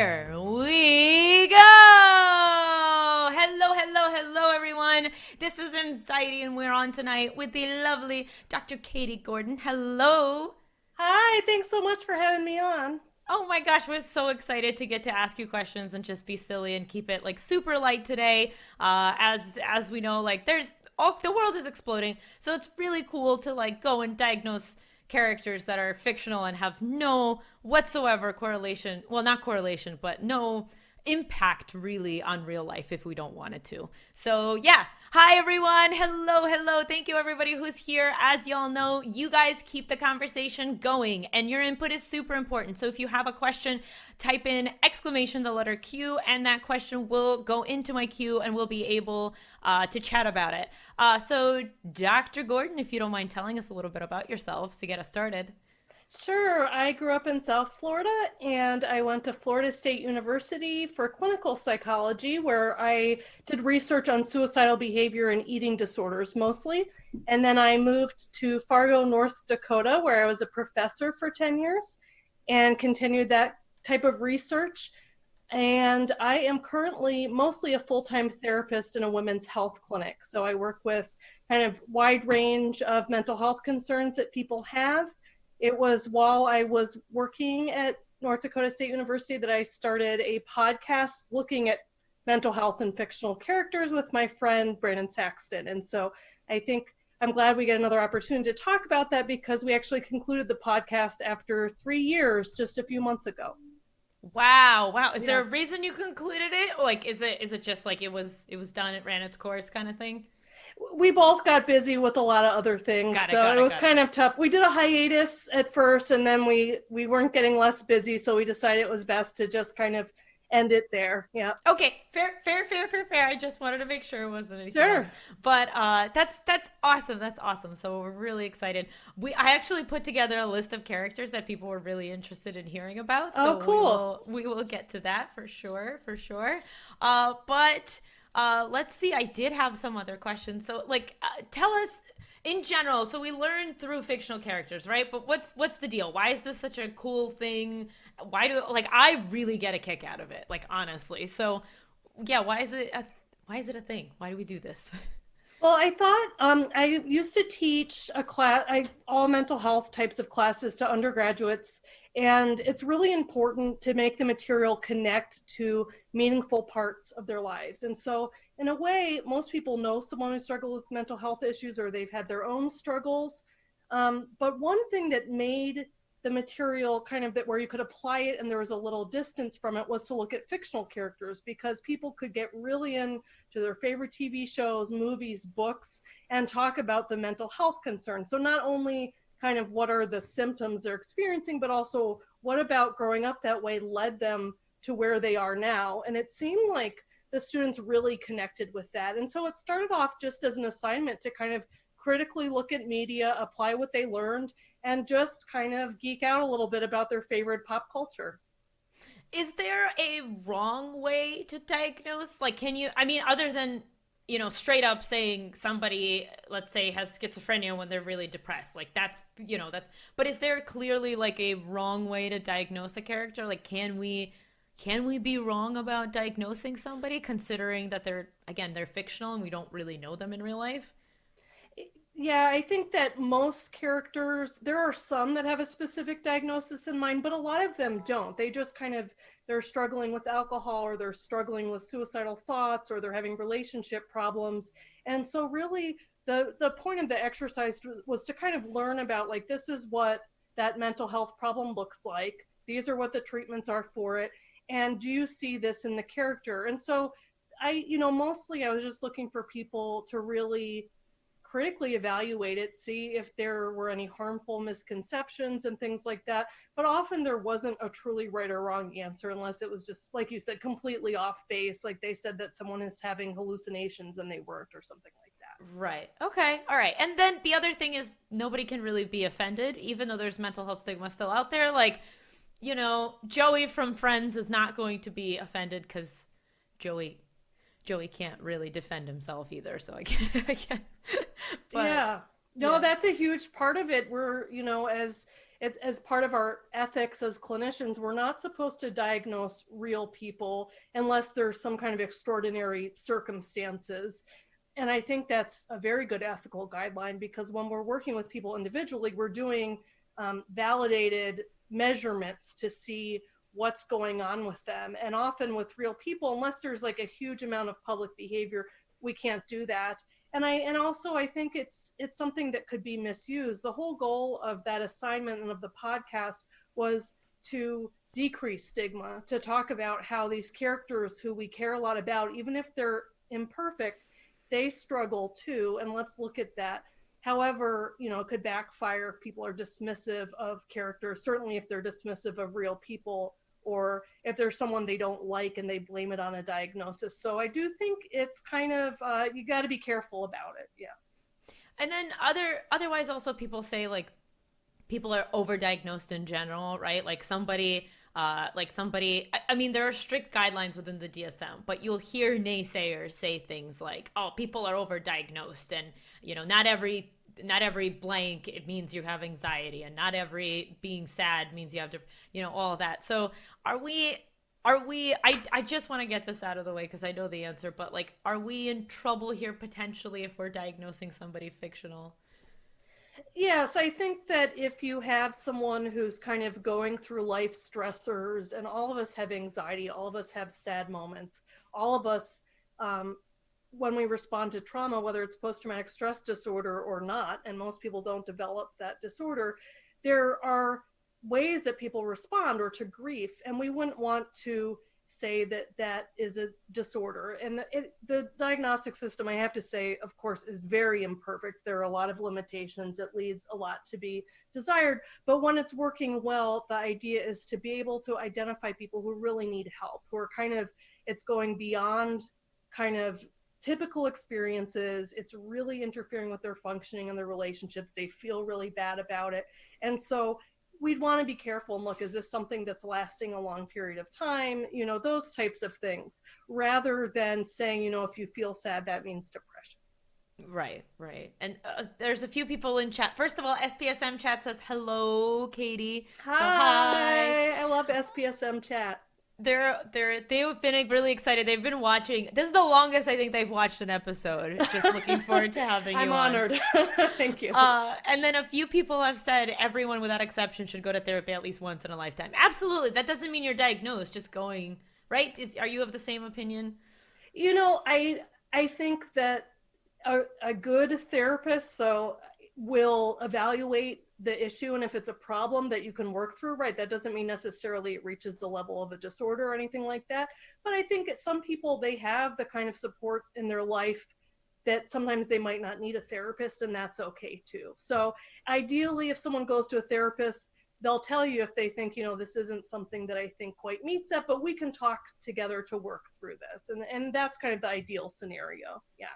Here we go! Hello, everyone. This is Mxiety, and we're on tonight with the lovely Dr. Katie Gordon. Hello. Hi, thanks so much for having me on. Oh my gosh, we're so excited to get to ask you questions and just be silly and keep it like super light today. As we know, like the world is exploding, so it's really cool to like go and diagnose characters that are fictional and have no whatsoever correlation. Well, not correlation, but no impact really on real life if we don't want it to. So yeah. Hi everyone. Hello. Thank you everybody who's here. As y'all know, you guys keep the conversation going and your input is super important. So if you have a question, type in exclamation the letter Q and that question will go into my queue and we'll be able to chat about it. So Dr. Gordon, if you don't mind telling us a little bit about yourself to get us started. Sure, I grew up in South Florida and I went to Florida State University for clinical psychology, where I did research on suicidal behavior and eating disorders mostly. And then I moved to Fargo, North Dakota, where I was a professor for 10 years and continued that type of research. And I am currently mostly a full-time therapist in a women's health clinic. So I work with kind of wide range of mental health concerns that people have. It was while I was working at North Dakota State University that I started a podcast looking at mental health and fictional characters with my friend Brandon Saxton. And so I think I'm glad we get another opportunity to talk about that because we actually concluded the podcast after 3 years just a few months ago. Wow. Is there Yeah. a reason you concluded it? Like is it just like it was done, it ran its course kind of thing? We both got busy with a lot of other things, Got it, so got it it, was got it. kind of tough. We did a hiatus at first, and then we weren't getting less busy, so we decided it was best to just kind of end it there. Yeah. Okay, fair. I just wanted to make sure it wasn't anything else. Sure. But that's awesome. That's awesome. So we're really excited. I actually put together a list of characters that people were really interested in hearing about. Oh, So we cool. will we will get to that for sure, for sure. But let's see. I did have some other questions. So like, tell us in general. So we learn through fictional characters, right? But what's the deal? Why is this such a cool thing? Why do like I really get a kick out of it, like honestly. So yeah, why is it a thing? Why do we do this? Well, I thought I used to teach a class, all mental health types of classes to undergraduates, and it's really important to make the material connect to meaningful parts of their lives. And so, in a way, most people know someone who struggled with mental health issues or they've had their own struggles. But one thing that made the material kind of that where you could apply it and there was a little distance from it was to look at fictional characters because people could get really into their favorite TV shows, movies, books, and talk about the mental health concerns. So not only kind of what are the symptoms they're experiencing, but also what about growing up that way led them to where they are now. And it seemed like the students really connected with that. And so it started off just as an assignment to kind of critically look at media, apply what they learned, and just kind of geek out a little bit about their favorite pop culture. Is there a wrong way to diagnose? Like, can you, I mean, other than, straight up saying somebody, let's say, has schizophrenia when they're really depressed, like but is there clearly like a wrong way to diagnose a character? Like, can we be wrong about diagnosing somebody considering that they're fictional and we don't really know them in real life? Yeah, I think that most characters, there are some that have a specific diagnosis in mind, but a lot of them don't. They just kind of, they're struggling with alcohol or they're struggling with suicidal thoughts or they're having relationship problems. And so really the point of the exercise was to kind of learn about like, this is what that mental health problem looks like. These are what the treatments are for it. And do you see this in the character? And so mostly I was just looking for people to really critically evaluate it, see if there were any harmful misconceptions and things like that. But often there wasn't a truly right or wrong answer unless it was just, like you said, completely off base. Like they said that someone is having hallucinations and they weren't or something like that. Right. Okay. All right. And then the other thing is nobody can really be offended, even though there's mental health stigma still out there. Like, Joey from Friends is not going to be offended because Joey Joey can't really defend himself either, so I can't. But Yeah. No, yeah. that's a huge part of it. We're, as as part of our ethics as clinicians, we're not supposed to diagnose real people unless there's some kind of extraordinary circumstances. And I think that's a very good ethical guideline, because when we're working with people individually, we're doing validated measurements to see what's going on with them. And often with real people, unless there's like a huge amount of public behavior, we can't do that. And also I think it's something that could be misused. The whole goal of that assignment and of the podcast was to decrease stigma, to talk about how these characters who we care a lot about, even if they're imperfect, they struggle too, and let's look at that. However, it could backfire if people are dismissive of characters, certainly if they're dismissive of real people, or if there's someone they don't like and they blame it on a diagnosis. So I do think it's kind of, you got to be careful about it. Yeah. And then otherwise also people say like people are overdiagnosed in general, right? Like somebody, I mean, there are strict guidelines within the DSM, but you'll hear naysayers say things like, oh, people are overdiagnosed, and, not every blank, it means you have anxiety, and not every being sad means you have to, all of that. So I just want to get this out of the way because I know the answer, but like, are we in trouble here potentially if we're diagnosing somebody fictional? Yes, I think that if you have someone who's kind of going through life stressors, and all of us have anxiety, all of us have sad moments, all of us, when we respond to trauma, whether it's post-traumatic stress disorder or not, and most people don't develop that disorder, there are ways that people respond, or to grief, and we wouldn't want to say that that is a disorder. And the diagnostic system, I have to say, of course, is very imperfect. There are a lot of limitations. It leaves a lot to be desired. But when it's working well, the idea is to be able to identify people who really need help, who are kind of, it's going beyond kind of typical experiences. It's really interfering with their functioning and their relationships. They feel really bad about it. And so we'd want to be careful and look, is this something that's lasting a long period of time? Those types of things, rather than saying, if you feel sad, that means depression. Right. And there's a few people in chat. First of all, SPSM chat says, hello, Katie. Hi. So hi. I love SPSM chat. They've been really excited. They've been watching. This is the longest I think they've watched an episode. Just looking forward to having you I'm on. honored. Thank you. And then a few people have said everyone without exception should go to therapy at least once in a lifetime. Absolutely. That doesn't mean you're diagnosed, just going, right? Are you of the same opinion? I think that a good therapist will evaluate the issue, and if it's a problem that you can work through, right, that doesn't mean necessarily it reaches the level of a disorder or anything like that. But I think some people, they have the kind of support in their life that sometimes they might not need a therapist, and that's okay too. So ideally, if someone goes to a therapist, they'll tell you if they think, this isn't something that I think quite meets that, but we can talk together to work through this. And that's kind of the ideal scenario. Yeah.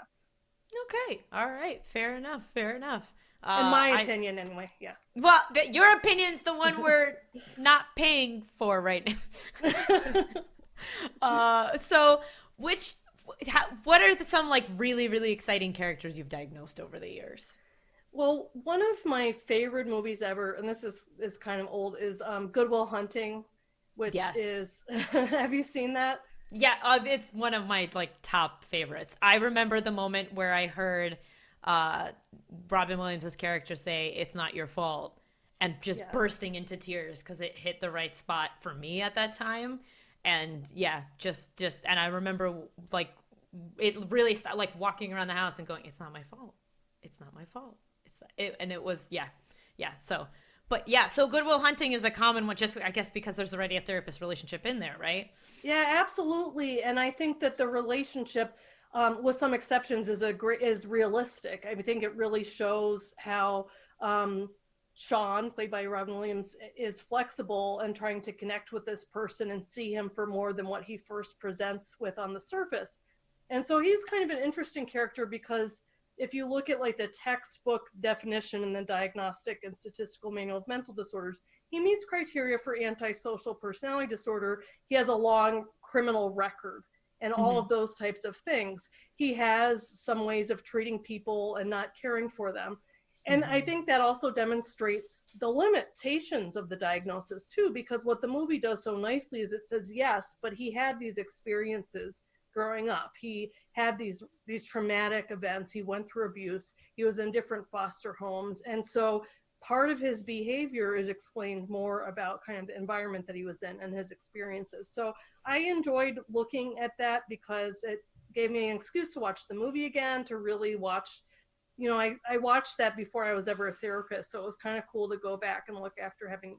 Okay. All right. Fair enough. In my opinion, anyway. Yeah. Well, your opinion's the one we're not paying for right now. So what are some like really, really exciting characters you've diagnosed over the years? Well, one of my favorite movies ever, and this is kind of old, is Good Will Hunting, which is, have you seen that? Yeah, it's one of my like top favorites. I remember the moment where I heard Robin Williams' character say, "It's not your fault," and just bursting into tears because it hit the right spot for me at that time. And and I remember like it really like walking around the house and going, "It's not my fault. It's not my fault." And it was So, but so Good Will Hunting is a common one, just I guess because there's already a therapist relationship in there, right? Yeah, absolutely. And I think that the relationship, with some exceptions, is realistic. I think it really shows how Sean, played by Robin Williams, is flexible and trying to connect with this person and see him for more than what he first presents with on the surface. And so he's kind of an interesting character, because if you look at like the textbook definition in the Diagnostic and Statistical Manual of Mental Disorders, he meets criteria for antisocial personality disorder. He has a long criminal record and all of those types of things. He has some ways of treating people and not caring for them. And I think that also demonstrates the limitations of the diagnosis too, because what the movie does so nicely is it says, yes, but he had these experiences growing up. He had these traumatic events. He went through abuse. He was in different foster homes. And so part of his behavior is explained more about kind of the environment that he was in and his experiences. So I enjoyed looking at that because it gave me an excuse to watch the movie again, to really watch, you know, I watched that before I was ever a therapist. So it was kind of cool to go back and look after having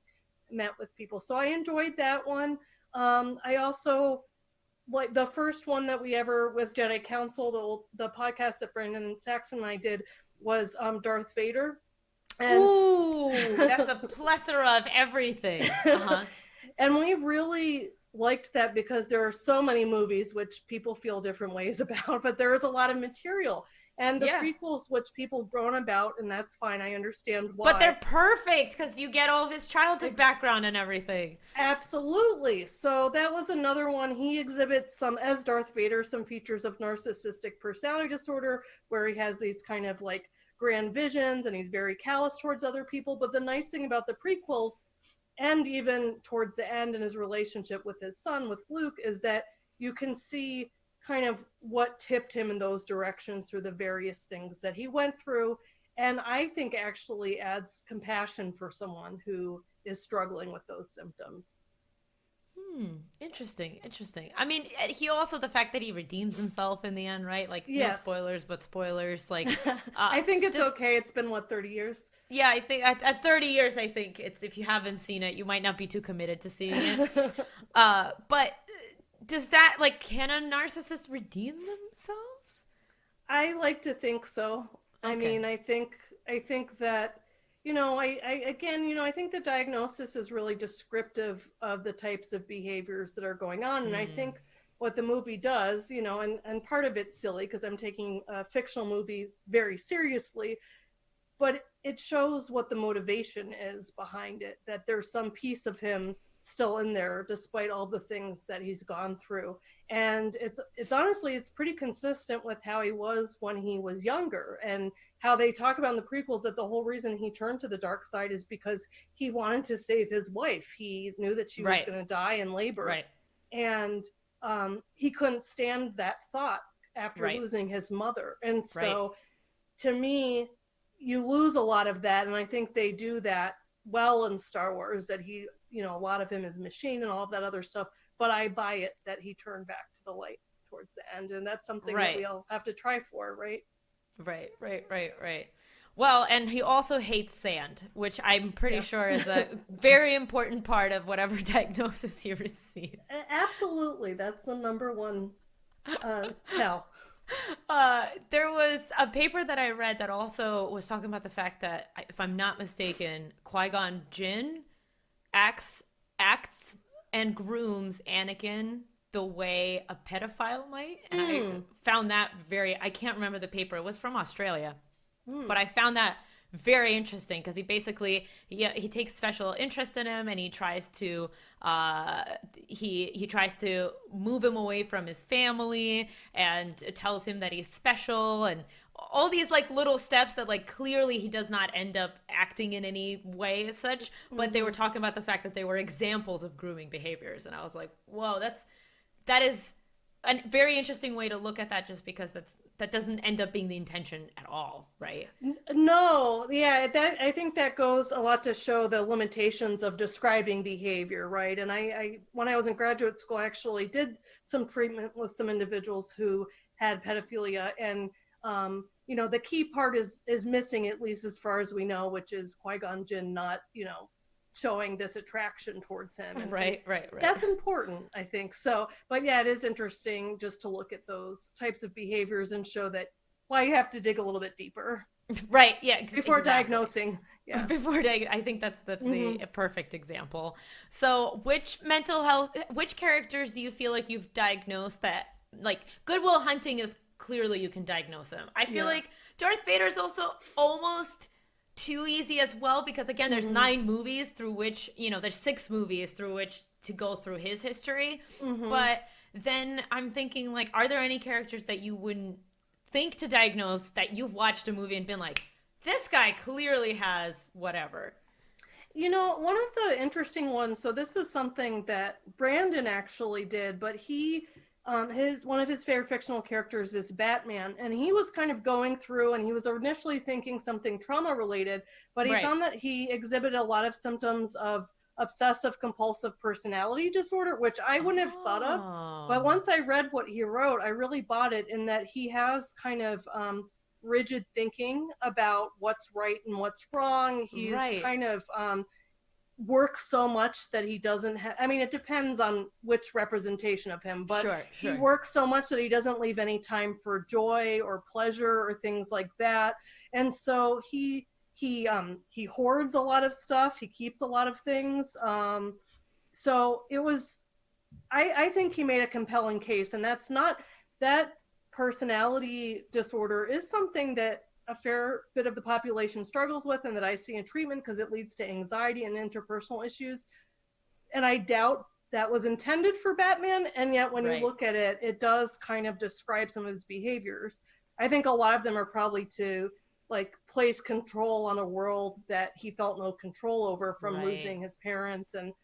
met with people. So I enjoyed that one. I also, like the first one that we ever with Jedi Council, the podcast that Brandon Saxon and I did was Darth Vader. And ooh, that's a plethora of everything. Uh-huh. And we really liked that because there are so many movies which people feel different ways about, but there is a lot of material. And the prequels, which people groan about, and that's fine. I understand why. But they're perfect because you get all of his childhood background and everything. Absolutely. So that was another one. He exhibits as Darth Vader, some features of narcissistic personality disorder, where he has these kind of like grand visions and he's very callous towards other people. But the nice thing about the prequels, and even towards the end in his relationship with his son, with Luke, is that you can see kind of what tipped him in those directions through the various things that he went through. And I think actually adds compassion for someone who is struggling with those symptoms. Interesting. I mean, he also, the fact that he redeems himself in the end, right? Like, no spoilers, but spoilers. Like, I think it's okay. It's been, 30 years? Yeah, I think at 30 years, I think it's, if you haven't seen it, you might not be too committed to seeing it. But does that, like, can a narcissist redeem themselves? I like to think so. Okay. I mean, I think that, I think the diagnosis is really descriptive of the types of behaviors that are going on. And I think what the movie does, and part of it's silly because I'm taking a fictional movie very seriously, but it shows what the motivation is behind it, that there's some piece of him still in there despite all the things that he's gone through. And it's honestly, it's pretty consistent with how he was when he was younger, and how they talk about in the prequels that the whole reason he turned to the dark side is because he wanted to save his wife. He knew that she was going to die in labor, and he couldn't stand that thought after losing his mother. And so to me, you lose a lot of that, and I think they do that well in Star Wars, that he, a lot of him is machine and all of that other stuff, but I buy it that he turned back to the light towards the end, and that's something that we all have to try for, right? Right. Well, and he also hates sand, which I'm pretty sure is a very important part of whatever diagnosis he receives. Absolutely. That's the number one tell. There was a paper that I read that also was talking about the fact that, if I'm not mistaken, Qui-Gon Jinn acts and grooms Anakin the way a pedophile might. And I found that I can't remember the paper. It was from Australia. But I found that very interesting because he basically, he takes special interest in him, and he tries to he tries to move him away from his family, and tells him that he's special, and all these like little steps that like clearly he does not end up acting in any way as such, but they were talking about the fact that they were examples of grooming behaviors, and I was like, whoa, that is a very interesting way to look at that, just because that doesn't end up being the intention at all, right? No, I think that goes a lot to show the limitations of describing behavior, right? And I when I was in graduate school, I actually did some treatment with some individuals who had pedophilia, and the key part is missing, at least as far as we know, which is Qui-Gon Jinn not, showing this attraction towards him. And right. That's important, I think. So, but yeah, it is interesting just to look at those types of behaviors and show that why you have to dig a little bit deeper. Right. Yeah. Before diagnosing. Yeah. I think that's the perfect example. So which characters do you feel like you've diagnosed that, like, Good Will Hunting is clearly you can diagnose him. I feel like Darth Vader is also almost too easy as well, because again, there's 9 movies through which, there's 6 movies through which to go through his history. But then I'm thinking, like, are there any characters that you wouldn't think to diagnose that you've watched a movie and been like, this guy clearly has whatever. One of the interesting ones, so this was something that Brandon actually did, but his one of his favorite fictional characters is Batman, and he was kind of going through, and he was initially thinking something trauma related, but he Right. found that he exhibited a lot of symptoms of obsessive compulsive personality disorder, which I wouldn't have thought of. But Oh. once I read what he wrote, I really bought it, in that he has kind of rigid thinking about what's right and what's wrong. He's Right. kind of works so much that he doesn't have, I mean, it depends on which representation of him, but Sure, he sure. works so much that he doesn't leave any time for joy or pleasure or things like that. And so he hoards a lot of stuff, he keeps a lot of things. So it was, I think he made a compelling case, and that's not, that personality disorder is something that a fair bit of the population struggles with, and that I see in treatment, because it leads to anxiety and interpersonal issues. And I doubt that was intended for Batman, and yet when you Right. look at it, it does kind of describe some of his behaviors. I think a lot of them are probably to like place control on a world that he felt no control over, from Right. losing his parents and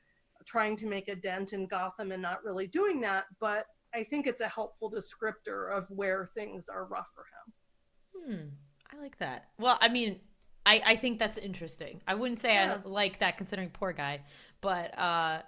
trying to make a dent in Gotham and not really doing that. But I think it's a helpful descriptor of where things are rough for him. Hmm. I like that. Well, I mean, I think that's interesting. I wouldn't say I Yeah. like that considering poor guy, but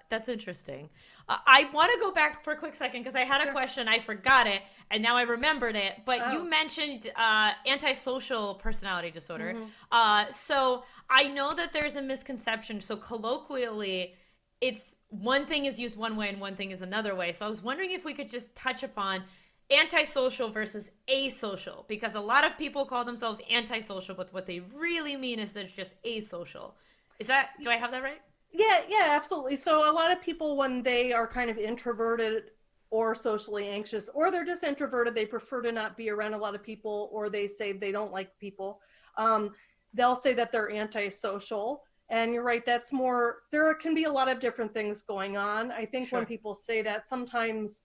that's interesting. I want to go back for a quick second because I had a Sure. question. I forgot it, and now I remembered it. But you Oh. mentioned antisocial personality disorder. Mm-hmm. So I know that there's a misconception. So colloquially, it's one thing is used one way and one thing is another way. So I was wondering if we could just touch upon antisocial versus asocial, because a lot of people call themselves antisocial, but what they really mean is they're just asocial. Is that, do I have that right? Yeah, absolutely. So a lot of people, when they are kind of introverted or socially anxious, or they're just introverted, they prefer to not be around a lot of people, or they say they don't like people, um, they'll say that they're antisocial. And you're right, that's more, there can be a lot of different things going on. I think when Sure. people say that, sometimes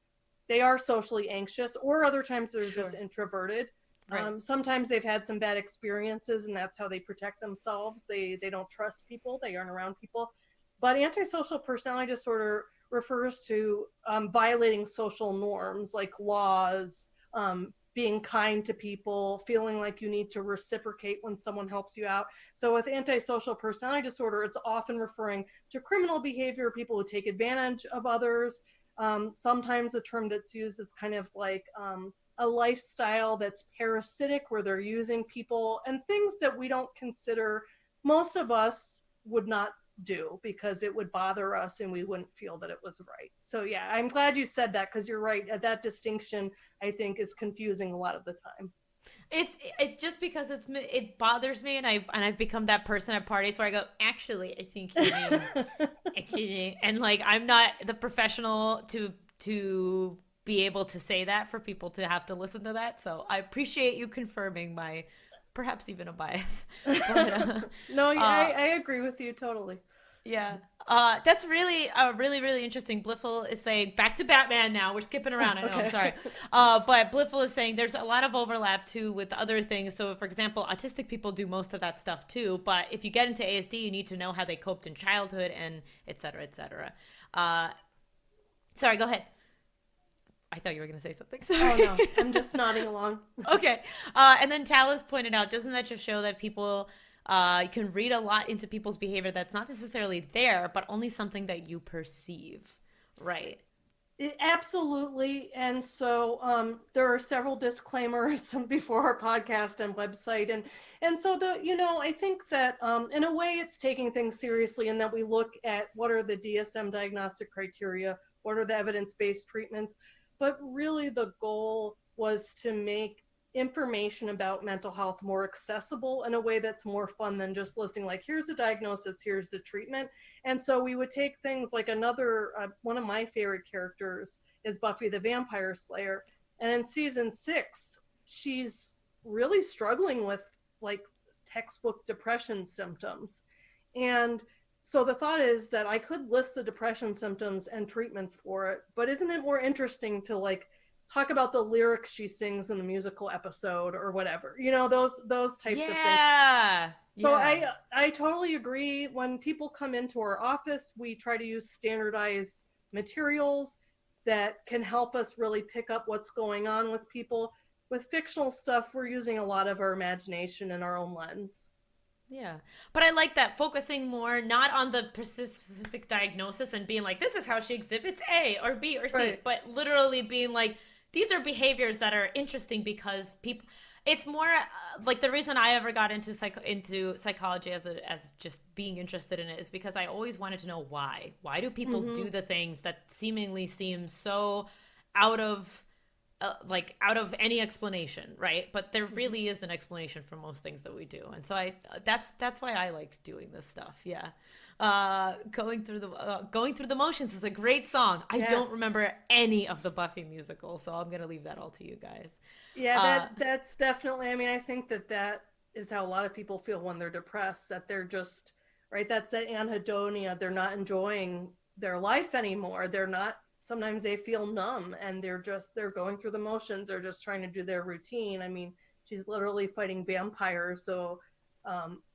they are socially anxious, or other times they're just Sure. introverted. Right. Sometimes they've had some bad experiences, and that's how they protect themselves. They don't trust people, they aren't around people. But antisocial personality disorder refers to violating social norms like laws, being kind to people, feeling like you need to reciprocate when someone helps you out. So with antisocial personality disorder, it's often referring to criminal behavior, people who take advantage of others. Sometimes the term that's used is kind of like a lifestyle that's parasitic, where they're using people and things that we don't consider, most of us would not do, because it would bother us and we wouldn't feel that it was right. So yeah, I'm glad you said that, because you're right. That distinction, I think, is confusing a lot of the time. It's just because it bothers me, and I've become that person at parties where I go, actually, I think you mean actually, and like I'm not the professional to be able to say that for people to have to listen to that. So I appreciate you confirming my perhaps even a bias, but No, uh I agree with you totally. yeah. That's really, really interesting. Bliffle is saying back to Batman now. We're skipping around. I know. I'm Okay. sorry. But Bliffle is saying there's a lot of overlap too with other things. So, for example, autistic people do most of that stuff too. But if you get into ASD, you need to know how they coped in childhood and et cetera, et cetera. Uh, sorry. Go ahead. I thought you were going to say something. Oh Sorry. no, I'm just nodding along. Okay. And then Chalice pointed out, doesn't that just show that people can read a lot into people's behavior that's not necessarily there, but only something that you perceive? Right. Absolutely. And so there are several disclaimers before our podcast and website. And so I think that in a way it's taking things seriously, in that we look at what are the DSM diagnostic criteria, what are the evidence-based treatments. But really the goal was to make information about mental health more accessible in a way that's more fun than just listing like, here's a diagnosis, here's the treatment. And so we would take things like one of my favorite characters is Buffy the Vampire Slayer. And in season 6, she's really struggling with like textbook depression symptoms. And so the thought is that I could list the depression symptoms and treatments for it, but isn't it more interesting to like talk about the lyrics she sings in the musical episode or whatever, those types of things. Yeah. So Yeah. I totally agree. When people come into our office, we try to use standardized materials that can help us really pick up what's going on with people. With fictional stuff, we're using a lot of our imagination and our own lens. Yeah. But I like that, focusing more not on the specific diagnosis and being like, this is how she exhibits A or B or C, Right. but literally being like, these are behaviors that are interesting because people. It's more like the reason I ever got into into psychology as just being interested in it is because I always wanted to know why. Why do people Mm-hmm. do the things that seemingly seem so out of like out of any explanation, right? But there Mm-hmm. really is an explanation for most things that we do, and so I that's why I like doing this stuff. Yeah, going through the motions is a great song. I don't Yes. remember any of the Buffy musical, so I'm gonna leave that all to you guys. Yeah, Uh, that's definitely. I mean, I think that is how a lot of people feel when they're depressed. That they're just right. That's that anhedonia. They're not enjoying their life anymore. They're not. Sometimes they feel numb, and they're going through the motions. They're just trying to do their routine. I mean, she's literally fighting vampires, so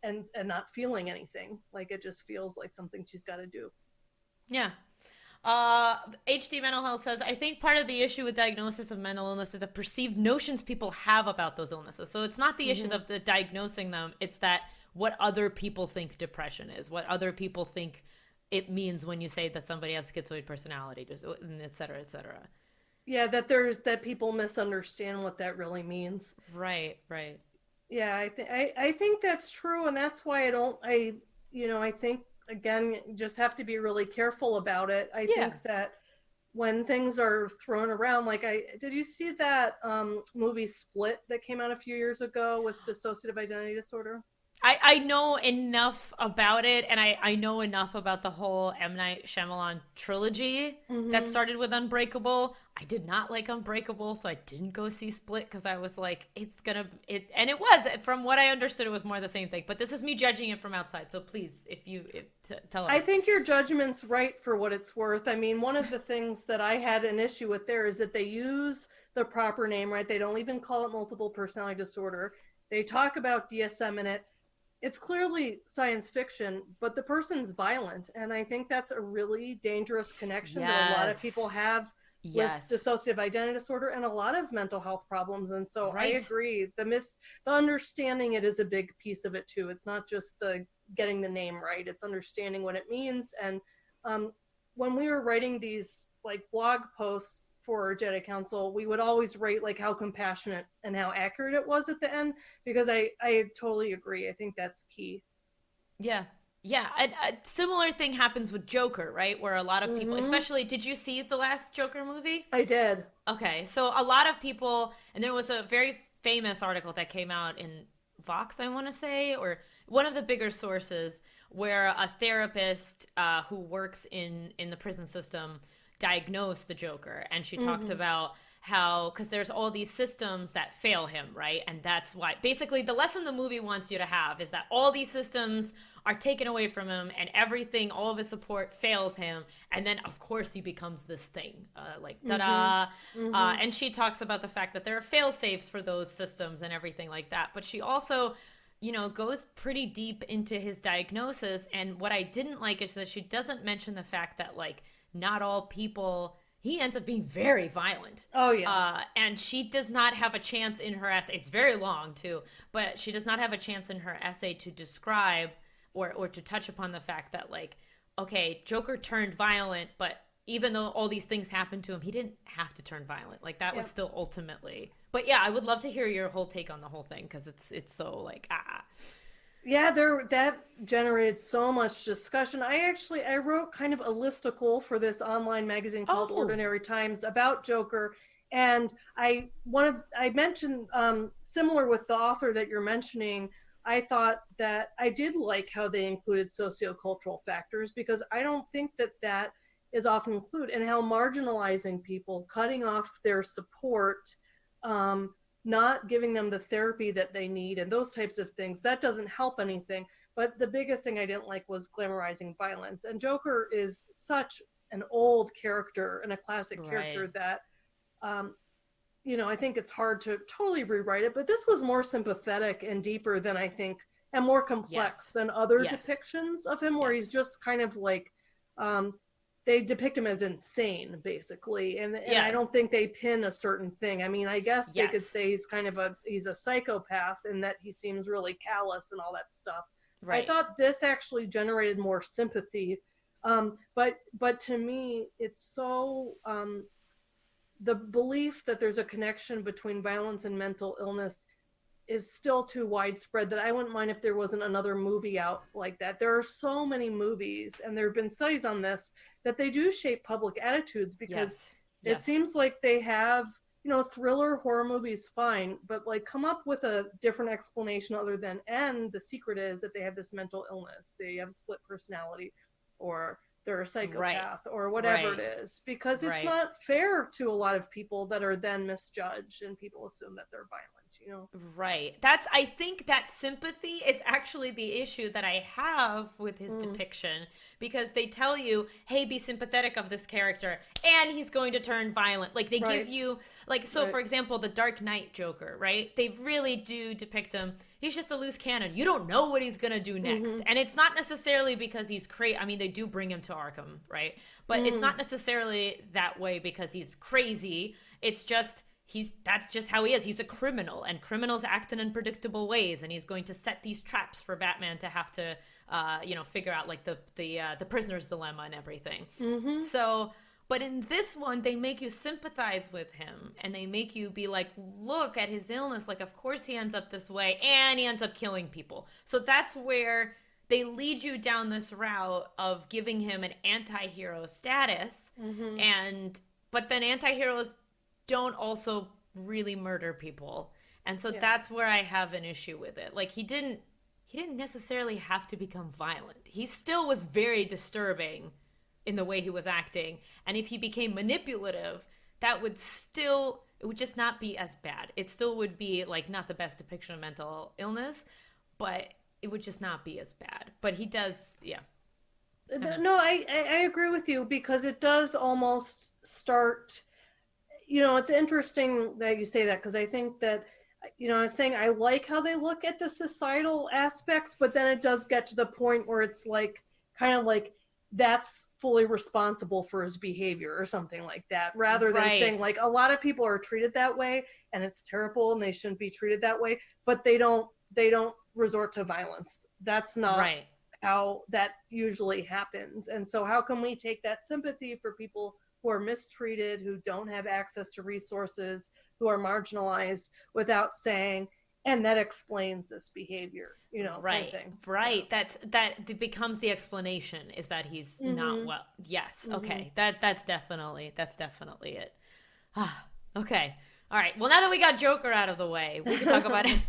and not feeling anything. Like it just feels like something she's got to do. yeah. HD Mental Health says, I think part of the issue with diagnosis of mental illness is the perceived notions people have about those illnesses. So it's not the issue Mm-hmm. of the diagnosing them, it's that what other people think depression is, what other people think it means when you say that somebody has schizoid personality, et cetera, et cetera. Yeah, that people misunderstand what that really means. Right, right. Yeah, I think that's true, and that's why I don't I I think again you just have to be really careful about it. I Yeah. think that when things are thrown around, like I did you see that movie Split that came out a few years ago with dissociative identity disorder? I know enough about it, and I know enough about the whole M. Night Shyamalan trilogy that Mm-hmm. started with Unbreakable. I did not like Unbreakable, so I didn't go see Split because I was like, it's gonna it, and it was, from what I understood, it was more the same thing. But this is me judging it from outside, so please, tell I us. think your judgment's right for what it's worth. I mean, one of the things that I had an issue with there is that they use the proper name, right? They don't even call it multiple personality disorder. They talk about DSM in it. It's clearly science fiction, but the person's violent. And I think that's a really dangerous connection that a lot of people Yes, have with yes, dissociative identity disorder and a lot of mental health problems. And so I right. agree. The understanding it is a big piece of it too. It's not just the getting the name right, it's understanding what it means. And um, when we were writing these like blog posts for Jedi Council, we would always rate like how compassionate and how accurate it was at the end, because I totally agree. I think that's key. Yeah. Yeah, a similar thing happens with Joker, right? Where a lot of people, Mm-hmm. especially, did you see the last Joker movie? I did. Okay, so a lot of people, and there was a very famous article that came out in Vox, I want to say, or one of the bigger sources, where a therapist who works in the prison system diagnosed the Joker, and she talked Mm-hmm. about how, because there's all these systems that fail him, right? And that's why basically the lesson the movie wants you to have is that all these systems are taken away from him, and everything, all of his support fails him, and then of course he becomes this thing, like Mm-hmm. ta-da. Mm-hmm. And she talks about the fact that there are fail safes for those systems and everything like that, but she also, goes pretty deep into his diagnosis. And what I didn't like is that she doesn't mention the fact that, like, not all people, he ends up being very violent. Oh yeah. And she does not have a chance in her essay. It's very long too, but she does not have a chance in her essay to describe or to touch upon the fact that, like, okay, Joker turned violent, but even though all these things happened to him, he didn't have to turn violent. Like, that was Yep. still ultimately. But yeah, I would love to hear your whole take on the whole thing, because it's so like Yeah, there that generated so much discussion. I wrote kind of a listicle for this online magazine called oh Ordinary Times about Joker, and I mentioned similar with the author that you're mentioning. I thought that I did like how they included sociocultural factors, because I don't think that is often included, and how marginalizing people, cutting off their support, um, not giving them the therapy that they need, and those types of things, that doesn't help anything. But the biggest thing I didn't like was glamorizing violence. And Joker is such an old character and a classic right. character that um, I think it's hard to totally rewrite it, but this was more sympathetic and deeper than I think, and more complex Yes. than other Yes. depictions of him, where he's Yes. just kind of like, um, they depict him as insane, basically, and I Yeah. don't think they pin a certain thing. I mean, I guess they could Yes. say he's a psychopath, and that he seems really callous and all that stuff. I Right. thought this actually generated more sympathy, but to me, it's so the belief that there's a connection between violence and mental illness is still too widespread that I wouldn't mind if there wasn't another movie out like that. There are so many movies, and there have been studies on this, that they do shape public attitudes, because Yes. it Yes. seems like they have, thriller horror movies, fine, but like come up with a different explanation other than, and the secret is that they have this mental illness, they have split personality, or they're a Right. psychopath, or whatever it Right. is, because it's Right. not fair to a lot of people that are then misjudged, and people assume that they're violent. Right. I think that sympathy is actually the issue that I have with his Mm, depiction, because they tell you, hey, be sympathetic of this character, and he's going to turn violent. Like, they give right, you, like, so right. for example, the Dark Knight Joker, right? They really do depict him. He's just a loose cannon. You don't know what he's going to do next. Mm-hmm. And it's not necessarily because he's crazy. I mean, they do bring him to Arkham, right? But it's Mm, not necessarily that way because he's crazy. It's just that's just how he is. He's a criminal, and criminals act in unpredictable ways, and he's going to set these traps for Batman to have to figure out, like, the prisoner's dilemma and everything. mm-hmm. So, but in this one, they make you sympathize with him, and they make you be like, look at his illness, like, of course he ends up this way, and he ends up killing people. So that's where they lead you down this route of giving him an anti-hero status. Mm-hmm. And but then anti-heroes don't also really murder people. And so Yeah. that's where I have an issue with it. Like, he didn't necessarily have to become violent. He still was very disturbing in the way he was acting. And if he became manipulative, it would just not be as bad. It still would be, like, not the best depiction of mental illness, but it would just not be as bad. But he does, yeah. Kinda. No, I agree with you, because it does almost start. It's interesting that you say that, because I think that, I was saying I like how they look at the societal aspects, but then it does get to the point where it's like, kind of like, that's fully responsible for his behavior or something like that, rather than Right. saying, like, a lot of people are treated that way and it's terrible and they shouldn't be treated that way, but they don't resort to violence. That's not Right. how that usually happens. And so how can we take that sympathy for people who are mistreated, who don't have access to resources, who are marginalized, without saying, and that explains this behavior, kind Right. of thing. Right. That becomes the explanation, is that he's not Mm-hmm. well. Yes. Mm-hmm. Okay. That's definitely it. Ah, okay. All right. Well, now that we got Joker out of the way, we could talk about it.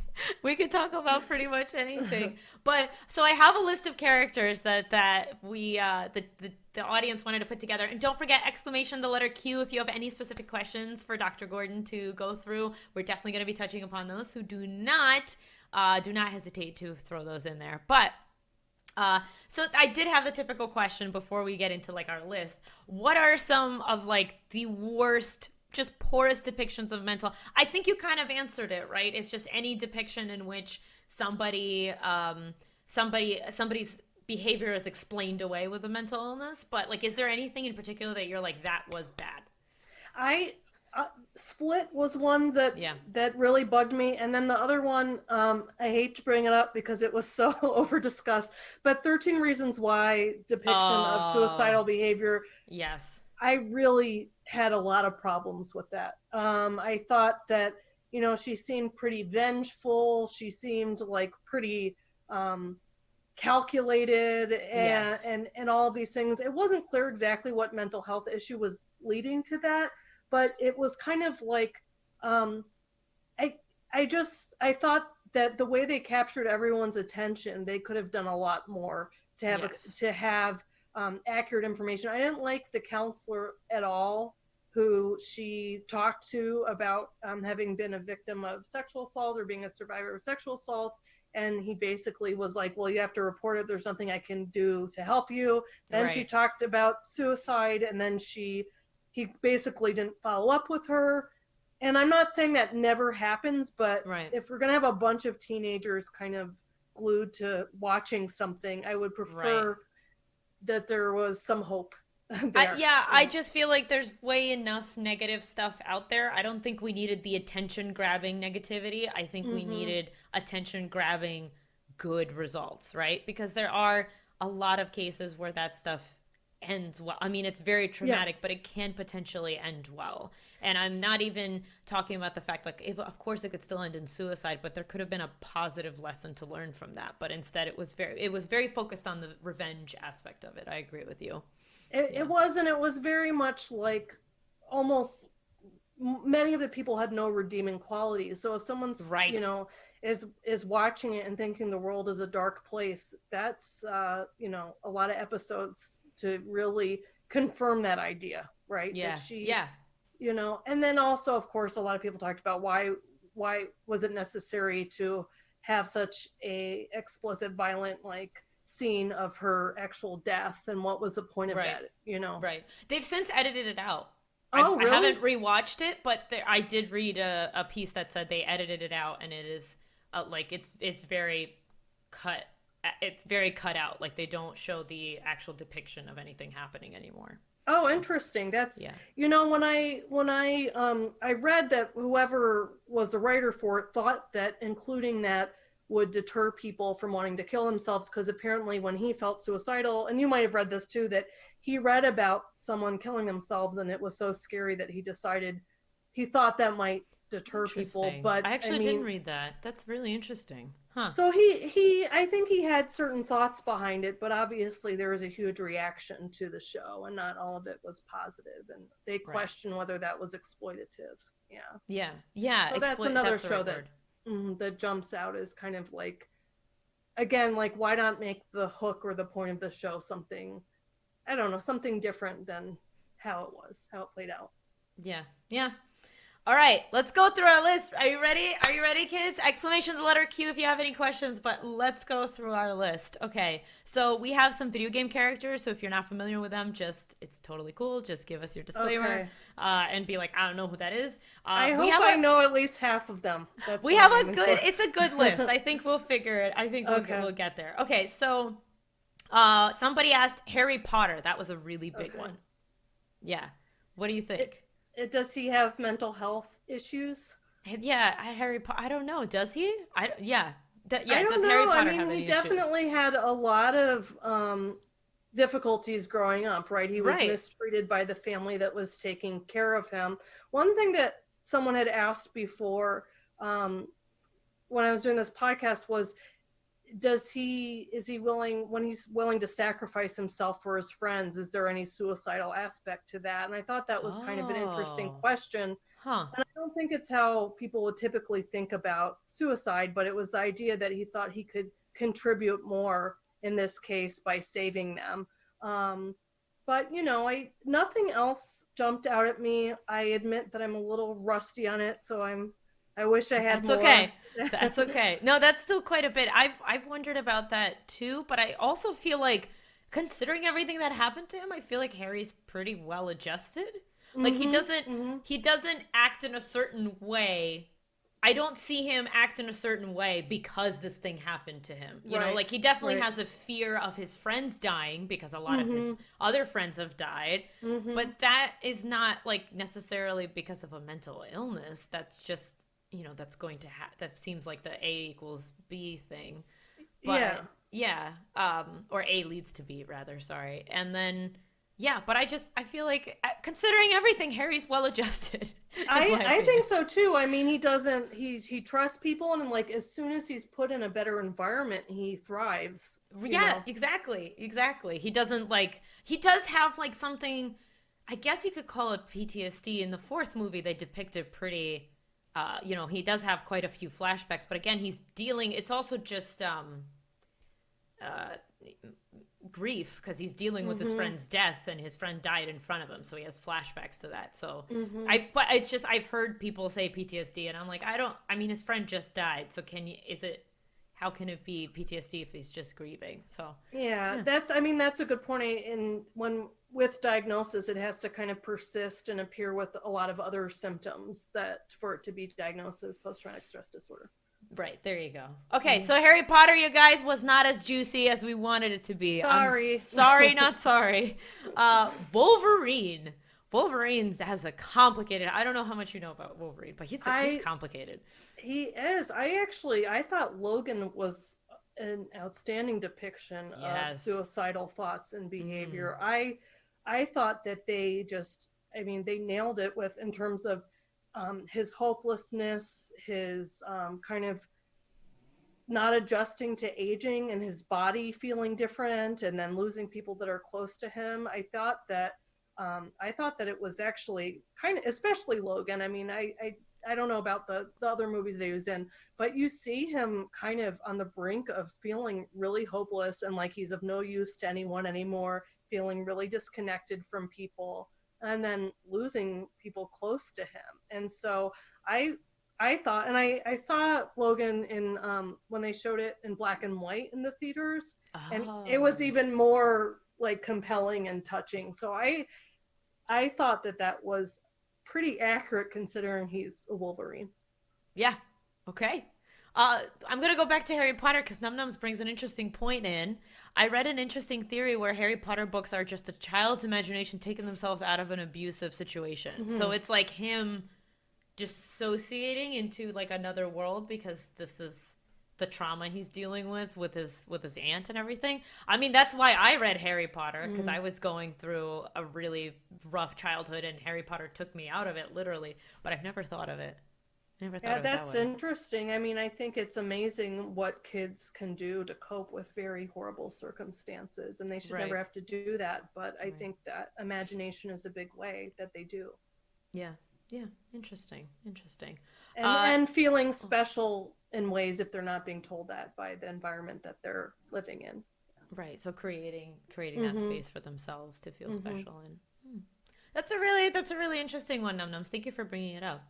We could talk about pretty much anything. But so I have a list of characters that we the audience wanted to put together. And don't forget, exclamation the letter Q if you have any specific questions for Dr. Gordon to go through. We're definitely going to be touching upon those. So do not hesitate to throw those in there. But so I did have the typical question before we get into, like, our list. What are some of, like, the worst, just poorest depictions of mental? I think you kind of answered it, right? It's just any depiction in which somebody's behavior is explained away with a mental illness. But, like, is there anything in particular that you're like, that was bad? I Split was one that Yeah. that really bugged me, and then the other one, I hate to bring it up because it was so over discussed, but 13 Reasons Why depiction of Oh, suicidal behavior, yes. I really had a lot of problems with that. I thought that, she seemed pretty vengeful. She seemed like pretty calculated, and, Yes. and all these things. It wasn't clear exactly what mental health issue was leading to that, but it was kind of like, um, I I thought that the way they captured everyone's attention, they could have done a lot more Yes. to have accurate information. I didn't like the counselor at all, who she talked to about having been a victim of sexual assault or being a survivor of sexual assault. And he basically was like, well, you have to report it. There's nothing I can do to help you. Then she Right. talked about suicide, and then he basically didn't follow up with her. And I'm not saying that never happens, but Right. if we're going to have a bunch of teenagers kind of glued to watching something, I would Right. prefer that there was some hope there. Yeah, You I know? just feel like there's way enough negative stuff out there. I don't think we needed the attention grabbing negativity. I think we Mm-hmm. needed attention grabbing good results, right? Because there are a lot of cases where that stuff ends well. I mean, it's very Yeah. traumatic, but it can potentially end well. And I'm not even talking about the fact, like, if, of course it could still end in suicide, but there could have been a positive lesson to learn from that. But instead it was very focused on the revenge aspect of it. I agree with you. It Yeah. was, and it was very much like almost many of the people had no redeeming qualities. So if someone's, you Right. know, is watching it and thinking the world is a dark place, that's you know, a lot of episodes to really confirm that idea, right? That Yeah. she, Yeah. you know, and then also, of course, a lot of people talked about why was it necessary to have such a explicit, violent like scene of her actual death, and what was the point of Right. that, you know? Right. They've since edited it out. Oh, I really? haven't rewatched it, but I did read a piece that said they edited it out, and it is like it's very cut. It's very cut out. Like they don't show the actual depiction of anything happening anymore. Oh, So interesting. That's, yeah. you know, I read that whoever was the writer for it thought that including that would deter people from wanting to kill themselves, because apparently when he felt suicidal, and you might have read this too, that he read about someone killing themselves and it was so scary that he thought that might deter people. Interesting. But I I actually didn't mean, read that. That's really interesting. Huh. so he I think he had certain thoughts behind it, but obviously there was a huge reaction to the show, and not all of it was positive, and they Right. question whether that was exploitative. Yeah. Yeah. Yeah. So that's Exploit. another That's the show right that word. that jumps out as kind of like, again, like, why not make the hook or the point of the show something, I don't know, something different than how it played out. Yeah. Yeah. All right, let's go through our list. Are you ready? Are you ready, kids? Exclamation the letter Q if you have any questions, but let's go through our list. Okay, so we have some video game characters, so if you're not familiar with them, it's totally cool. Just give us your disclaimer Okay. and be like, I don't know who that is. I hope I know at least half of them. That's we what have I'm a aiming good, for. it's a good list. I think we'll figure it. I think Okay. we'll get there. Okay, so somebody asked Harry Potter. That was a really big Okay. one. Yeah. What do you It, think? does he have mental health issues? Yeah, Harry Potter. I don't know. Does he? Yeah. I Yeah. don't Does Harry know. I Potter mean, have he any issues? definitely had a lot of difficulties growing up, right? He was Right. mistreated by the family that was taking care of him. One thing that someone had asked before, um, when I was doing this podcast, was, is he willing, when he's willing to sacrifice himself for his friends, is there any suicidal aspect to that? And I thought that was kind of an interesting Oh. question. Huh. And I don't think it's how people would typically think about suicide, but it was the idea that he thought he could contribute more in this case by saving them. Um, but you know, I nothing else jumped out at me. I admit that I'm a little rusty on it, so I wish I had That's more. okay. That's okay. No, that's still quite a bit. I've wondered about that too, but I also feel like considering everything that happened to him, I feel like Harry's pretty well adjusted. Like Mm-hmm. Mm-hmm. he doesn't act in a certain way. I don't see him act in a certain way because this thing happened to him. You know, like Right. he definitely Right. has a fear of his friends dying because a lot of Mm-hmm. his other friends have died. Mm-hmm. But that is not like necessarily because of a mental illness. That's just, that's going to that seems like the A equals B thing. Yeah. But yeah, or A leads to B rather, sorry. And then yeah, but I feel like considering everything, Harry's well adjusted in my I think opinion. so too. I mean, he doesn't he trusts people, and like as soon as he's put in a better environment, he thrives, you Yeah, know. exactly. Exactly. He doesn't like he does have like something I guess you could call it PTSD. In the fourth movie they depicted pretty he does have quite a few flashbacks, but again, he's dealing it's also just uh grief because he's dealing with his Mhm. friend's death and his friend died in front of him, so he has flashbacks to that. So Mhm. but it's just I've heard people say PTSD and I'm like I mean his friend just died, so how can it be PTSD if he's just grieving? So Yeah, yeah. that's, I mean, that's a good point. And when with diagnosis, it has to kind of persist and appear with a lot of other symptoms that for it to be diagnosed as post-traumatic stress disorder. Right, there you go. Okay, so Harry Potter, you guys, was not as juicy as we wanted it to be. Sorry. I'm sorry, not sorry. Wolverine. Wolverine has a complicated, I don't know how much you know about Wolverine, but he's complicated. He is. I thought Logan was an outstanding depiction of suicidal thoughts and behavior. I thought that they nailed it with, in terms of his hopelessness, his kind of not adjusting to aging and his body feeling different, and then losing people that are close to him. I thought that it was actually kind of, especially Logan. I mean, I don't know about the other movies that he was in, but you see him kind of on the brink of feeling really hopeless and like he's of no use to anyone anymore, feeling really disconnected from people, and then losing people close to him. And so I thought, and I saw Logan in when they showed it in black and white in the theaters, and it was even more like compelling and touching. So I thought that was pretty accurate considering he's a Wolverine. Yeah. Okay. I'm going to go back to Harry Potter because Num Nums brings an interesting point in. I read an interesting theory where Harry Potter books are just a child's imagination taking themselves out of an abusive situation. Mm-hmm. So it's like him dissociating into like another world because this is the trauma he's dealing with his aunt and everything. I mean, that's why I read Harry Potter, because I was going through a really rough childhood and Harry Potter took me out of it, literally. But I've never thought of it. That's interesting. I mean, I think it's amazing what kids can do to cope with very horrible circumstances, and they should never have to do that. But I think that imagination is a big way that they do. Yeah. Yeah. Interesting. And feeling special in ways if they're not being told that by the environment that they're living in. Right. So creating that space for themselves to feel special. And that's a really interesting one, Num Nums. Thank you for bringing it up.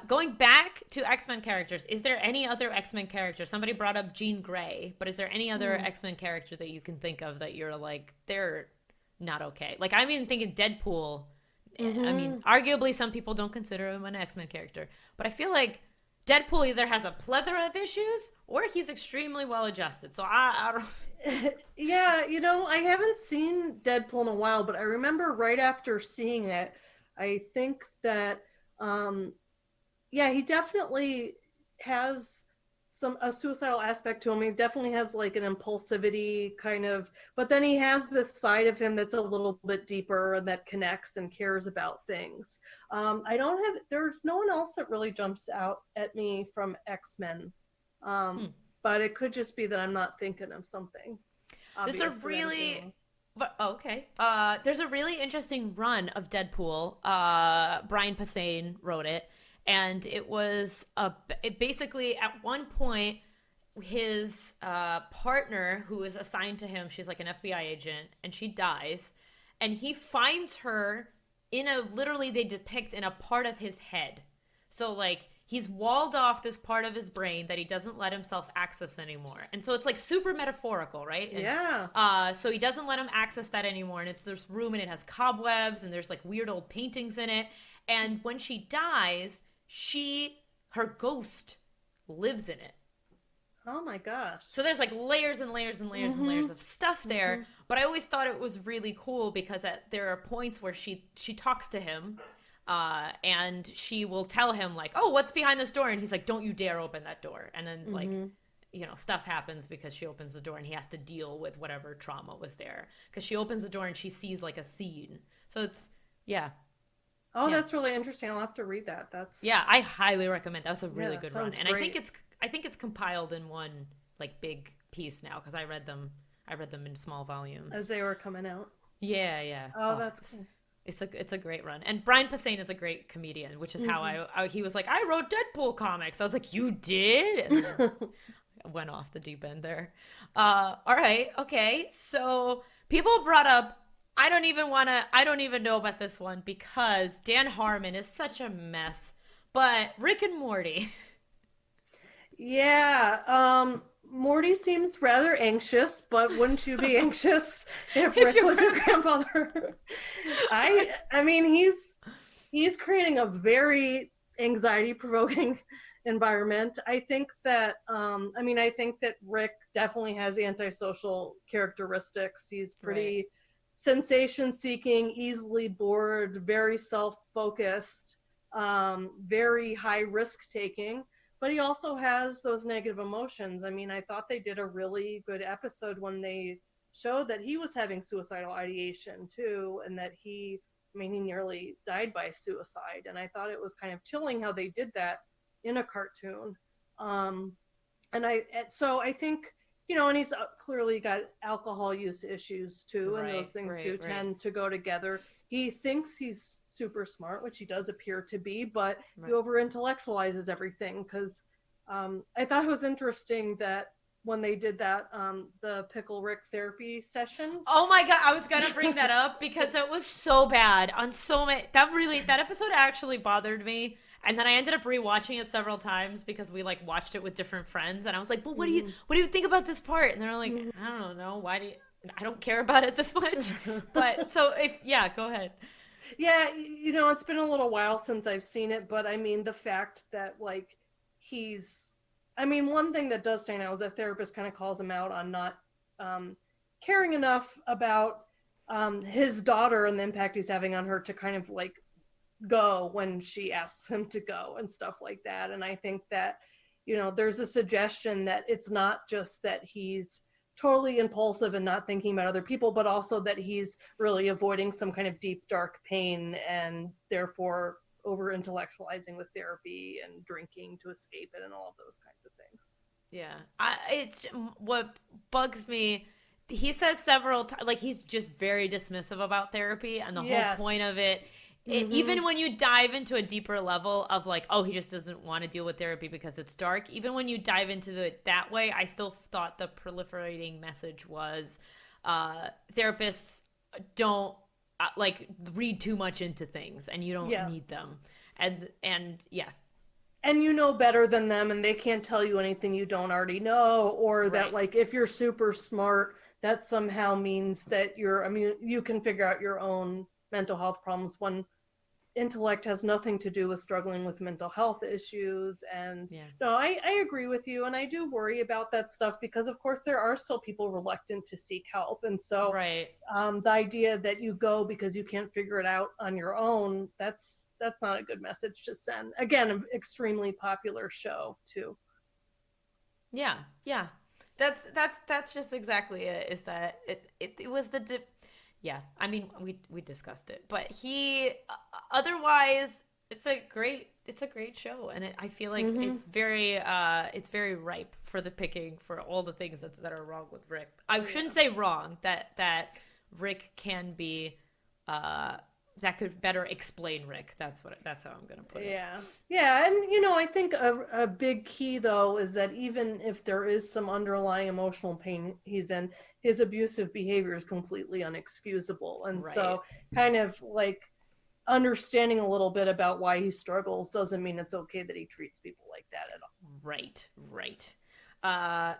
Going back to X-Men characters, is there any other X-Men character? Somebody brought up Jean Grey, but is there any other X-Men character that you can think of that you're like, they're not okay? Like, I'm even thinking Deadpool. I mean, arguably some people don't consider him an X-Men character, but I feel like Deadpool either has a plethora of issues or he's extremely well adjusted. So I don't. Yeah, I haven't seen Deadpool in a while, but I remember right after seeing it, I think that, he definitely has a suicidal aspect to him. He definitely has like an impulsivity kind of, but then he has this side of him that's a little bit deeper and that connects and cares about things. There's no one else that really jumps out at me from X-Men. But it could just be that I'm not thinking of something. There's a really interesting run of Deadpool. Brian Posehn wrote it. And it was basically at one point, his partner who is assigned to him, she's like an FBI agent, and she dies. And he finds her literally they depict in a part of his head. So like he's walled off this part of his brain that he doesn't let himself access anymore. And so it's like super metaphorical, right? And, so he doesn't let him access that anymore. And it's this room and it has cobwebs and there's like weird old paintings in it. And when she dies, her ghost lives in it. Oh my gosh. So there's like layers and layers and layers and layers of stuff there. But I always thought it was really cool because there are points where she talks to him and she will tell him like, oh, what's behind this door? And he's like, don't you dare open that door. And then like, stuff happens because she opens the door and he has to deal with whatever trauma was there. Because she opens the door and she sees like a scene. So it's, that's really interesting. I'll have to read that. I highly recommend. That's a really good run, and great. I think it's compiled in one like big piece now because I read them in small volumes as they were coming out. Yeah. Oh, that's cool. It's a great run, and Brian Posehn is a great comedian, which is how he was like, I wrote Deadpool comics. I was like, you did, and then went off the deep end there. All right, okay. So people brought up. I don't even know about this one because Dan Harmon is such a mess. But Rick and Morty. Yeah. Morty seems rather anxious, but wouldn't you be anxious if If Rick your was your grandfather? I mean, he's creating a very anxiety-provoking environment. I think that I think that Rick definitely has antisocial characteristics. He's pretty Right. sensation-seeking, easily bored, very self-focused, very high risk-taking, but he also has those negative emotions. I mean, I thought they did a really good episode when they showed that he was having suicidal ideation too, and that he nearly died by suicide. And I thought it was kind of chilling how they did that in a cartoon. Um, so I think, and he's clearly got alcohol use issues too, and those Right, things right, do right, tend to go together. He thinks he's super smart, which he does appear to be, but he right. over intellectualizes everything. Because I thought it was interesting that when they did that, the Pickle Ric therapy session. Oh my god, I was gonna bring that up because it was so bad on so many. That episode actually bothered me, and then I ended up rewatching it several times because we like watched it with different friends, and I was like, "But what do you think about this part?" And they're like, "I don't know. Why do you?" I don't care about it this much. But so if yeah, go ahead. Yeah, it's been a little while since I've seen it, but I mean, the fact that, like, he's, one thing that does stand out is a therapist kind of calls him out on not caring enough about his daughter and the impact he's having on her to kind of like go when she asks him to go and stuff like that. And I think that, there's a suggestion that it's not just that he's totally impulsive and not thinking about other people, but also that he's really avoiding some kind of deep, dark pain and therefore over intellectualizing with therapy and drinking to escape it and all of those kinds of things. Yeah, it's what bugs me. He says several times, like he's just very dismissive about therapy, and the whole point Yes. of it, Mm-hmm. even when you dive into a deeper level of like, oh, he just doesn't want to deal with therapy because it's dark. Even when you dive into it that way, I still thought the proliferating message was, therapists don't like read too much into things, and you don't Yeah. need them, and yeah, And you know better than them, and they can't tell you anything you don't already know, or that, right. like, if you're super smart, that somehow means that you can figure out your own mental health problems, when intellect has nothing to do with struggling with mental health issues. And Yeah. no, I agree with you, and I do worry about that stuff because of course there are still people reluctant to seek help. And so Right. the idea that you go because you can't figure it out on your own, that's not a good message to send. Again, an extremely popular show too. Yeah, yeah. That's just exactly it. Is that it was yeah. I mean, we discussed it, but he otherwise it's a great show, and I feel like Mm-hmm. it's very ripe for the picking for all the things that are wrong with Rick. I Oh shouldn't yeah. say wrong, that Rick can be uh that could better explain Rick. That's how I'm gonna put it. Yeah. Yeah. And, I think a big key, though, is that even if there is some underlying emotional pain he's in, his abusive behavior is completely unexcusable. And Right. so, kind of like understanding a little bit about why he struggles doesn't mean it's okay that he treats people like that at all. Right, right. Uh,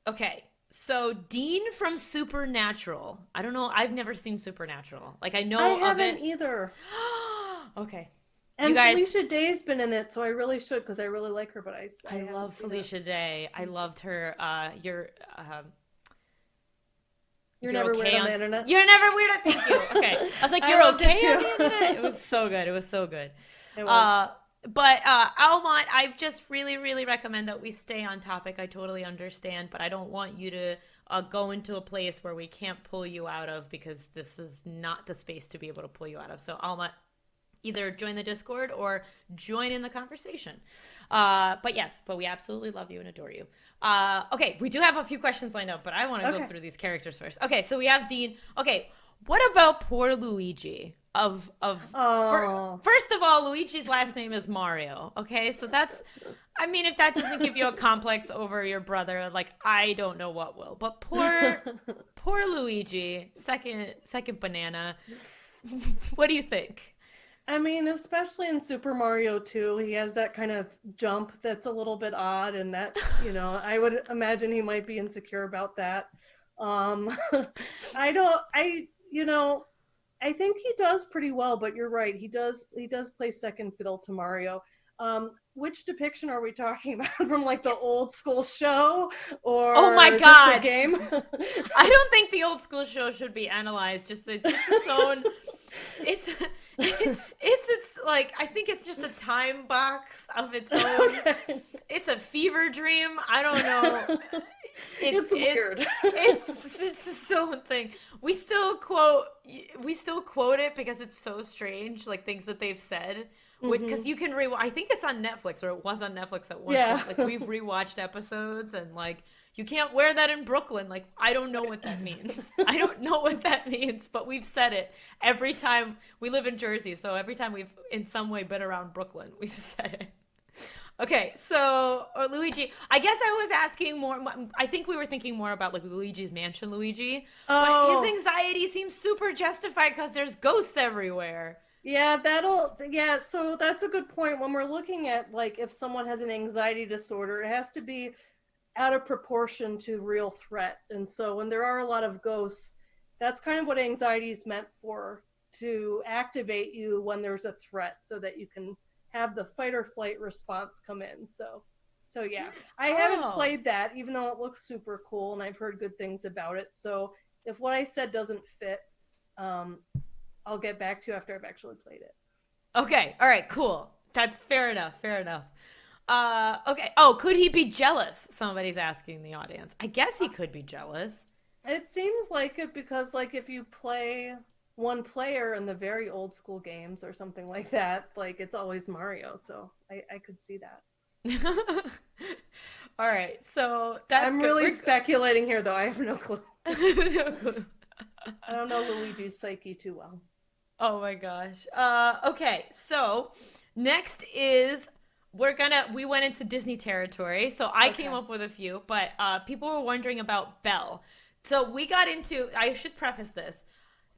okay. So Dean from Supernatural. I don't know. I've never seen Supernatural. Like I I know of haven't it. either. Okay. You And guys, Felicia Day's been in it, so I really should because I really like her, but I I haven't love seen it. Felicia Day. I Me too. loved her. You're You're never weird okay on on. the internet. You're never weird. Thank you. Okay. I was like, I you're loved okay it on too. the internet. It was so good. It was so good. It was. Uh, but Almont, I just really, really recommend that we stay on topic. I totally understand, but I don't want you to go into a place where we can't pull you out of, because this is not the space to be able to pull you out of. So Almont, either join the Discord or join in the conversation. But we absolutely love you and adore you. Okay, we do have a few questions lined up, but I want to go Okay. through these characters first. Okay, so we have Dean. Okay, what about poor Luigi? Oh. First of all, Luigi's last name is Mario. Okay, so that's, I mean, if that doesn't give you a complex over your brother, like I don't know what will. But poor Luigi, second banana. What do you think? I mean, especially in Super Mario 2, he has that kind of jump that's a little bit odd, and that, I would imagine he might be insecure about that. Um, I don't, I think he does pretty well, but you're right. He does play second fiddle to Mario. Which depiction are we talking about? From like the old school show Oh my or just the god! game? I don't think the old school show should be analyzed. Just it's its own. It's it's like I think it's just a time box of its own. Okay. It's a fever dream. I don't know. It's weird. It's its own thing. We still quote it because it's so strange, like things that they've said. Because you can I think it's on Netflix, or it was on Netflix at one point. Like we've rewatched episodes, and like you can't wear that in Brooklyn. Like I don't know what that means. I don't know what that means, but we've said it every time. We live in Jersey, so every time we've in some way been around Brooklyn, we've said it. Okay, so or Luigi, I guess I was asking more. I think we were thinking more about like Luigi's Mansion, Luigi. But his anxiety seems super justified because there's ghosts everywhere. Yeah, so that's a good point. When we're looking at like if someone has an anxiety disorder, it has to be out of proportion to real threat. And so when there are a lot of ghosts, that's kind of what anxiety is meant for, to activate you when there's a threat so that you can have the fight or flight response come in. So yeah. I haven't played that, even though it looks super cool and I've heard good things about it. So if what I said doesn't fit, I'll get back to you after I've actually played it. Okay, all right, cool. That's fair enough. Fair enough. Okay. Oh, could he be jealous? Somebody's asking the audience. I guess he could be jealous. It seems like it because, like, if you play one player in the very old school games or something like that, like, it's always Mario. So I could see that. All right. So that's I'm good. really speculating here, though. I have no clue. I don't know Luigi's psyche too well. Oh my gosh. Okay. So next is we went into Disney territory. So I came up with a few, but people were wondering about Belle. So we got into, I should preface this.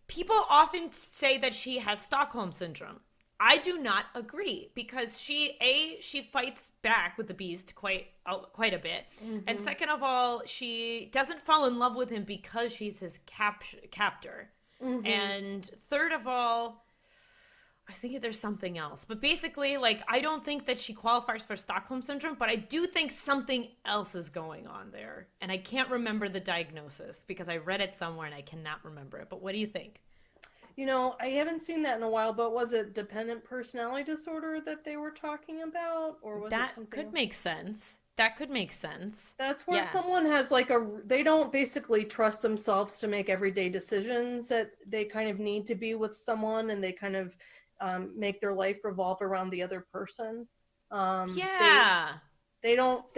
People often say that she has Stockholm syndrome. I do not agree because she fights back with the Beast quite a bit, and second of all, she doesn't fall in love with him because she's his captor, and third of all, I was thinking there's something else, but basically, like, I don't think that she qualifies for Stockholm syndrome, but I do think something else is going on there, and I can't remember the diagnosis because I read it somewhere and I cannot remember it. But what do you think? I haven't seen that in a while, but was it dependent personality disorder that they were talking about? Or was that it something could else? make sense. That could make sense. That's where Yeah. someone has like they don't basically trust themselves to make everyday decisions, that they kind of need to be with someone and they kind of make their life revolve around the other person. Yeah. They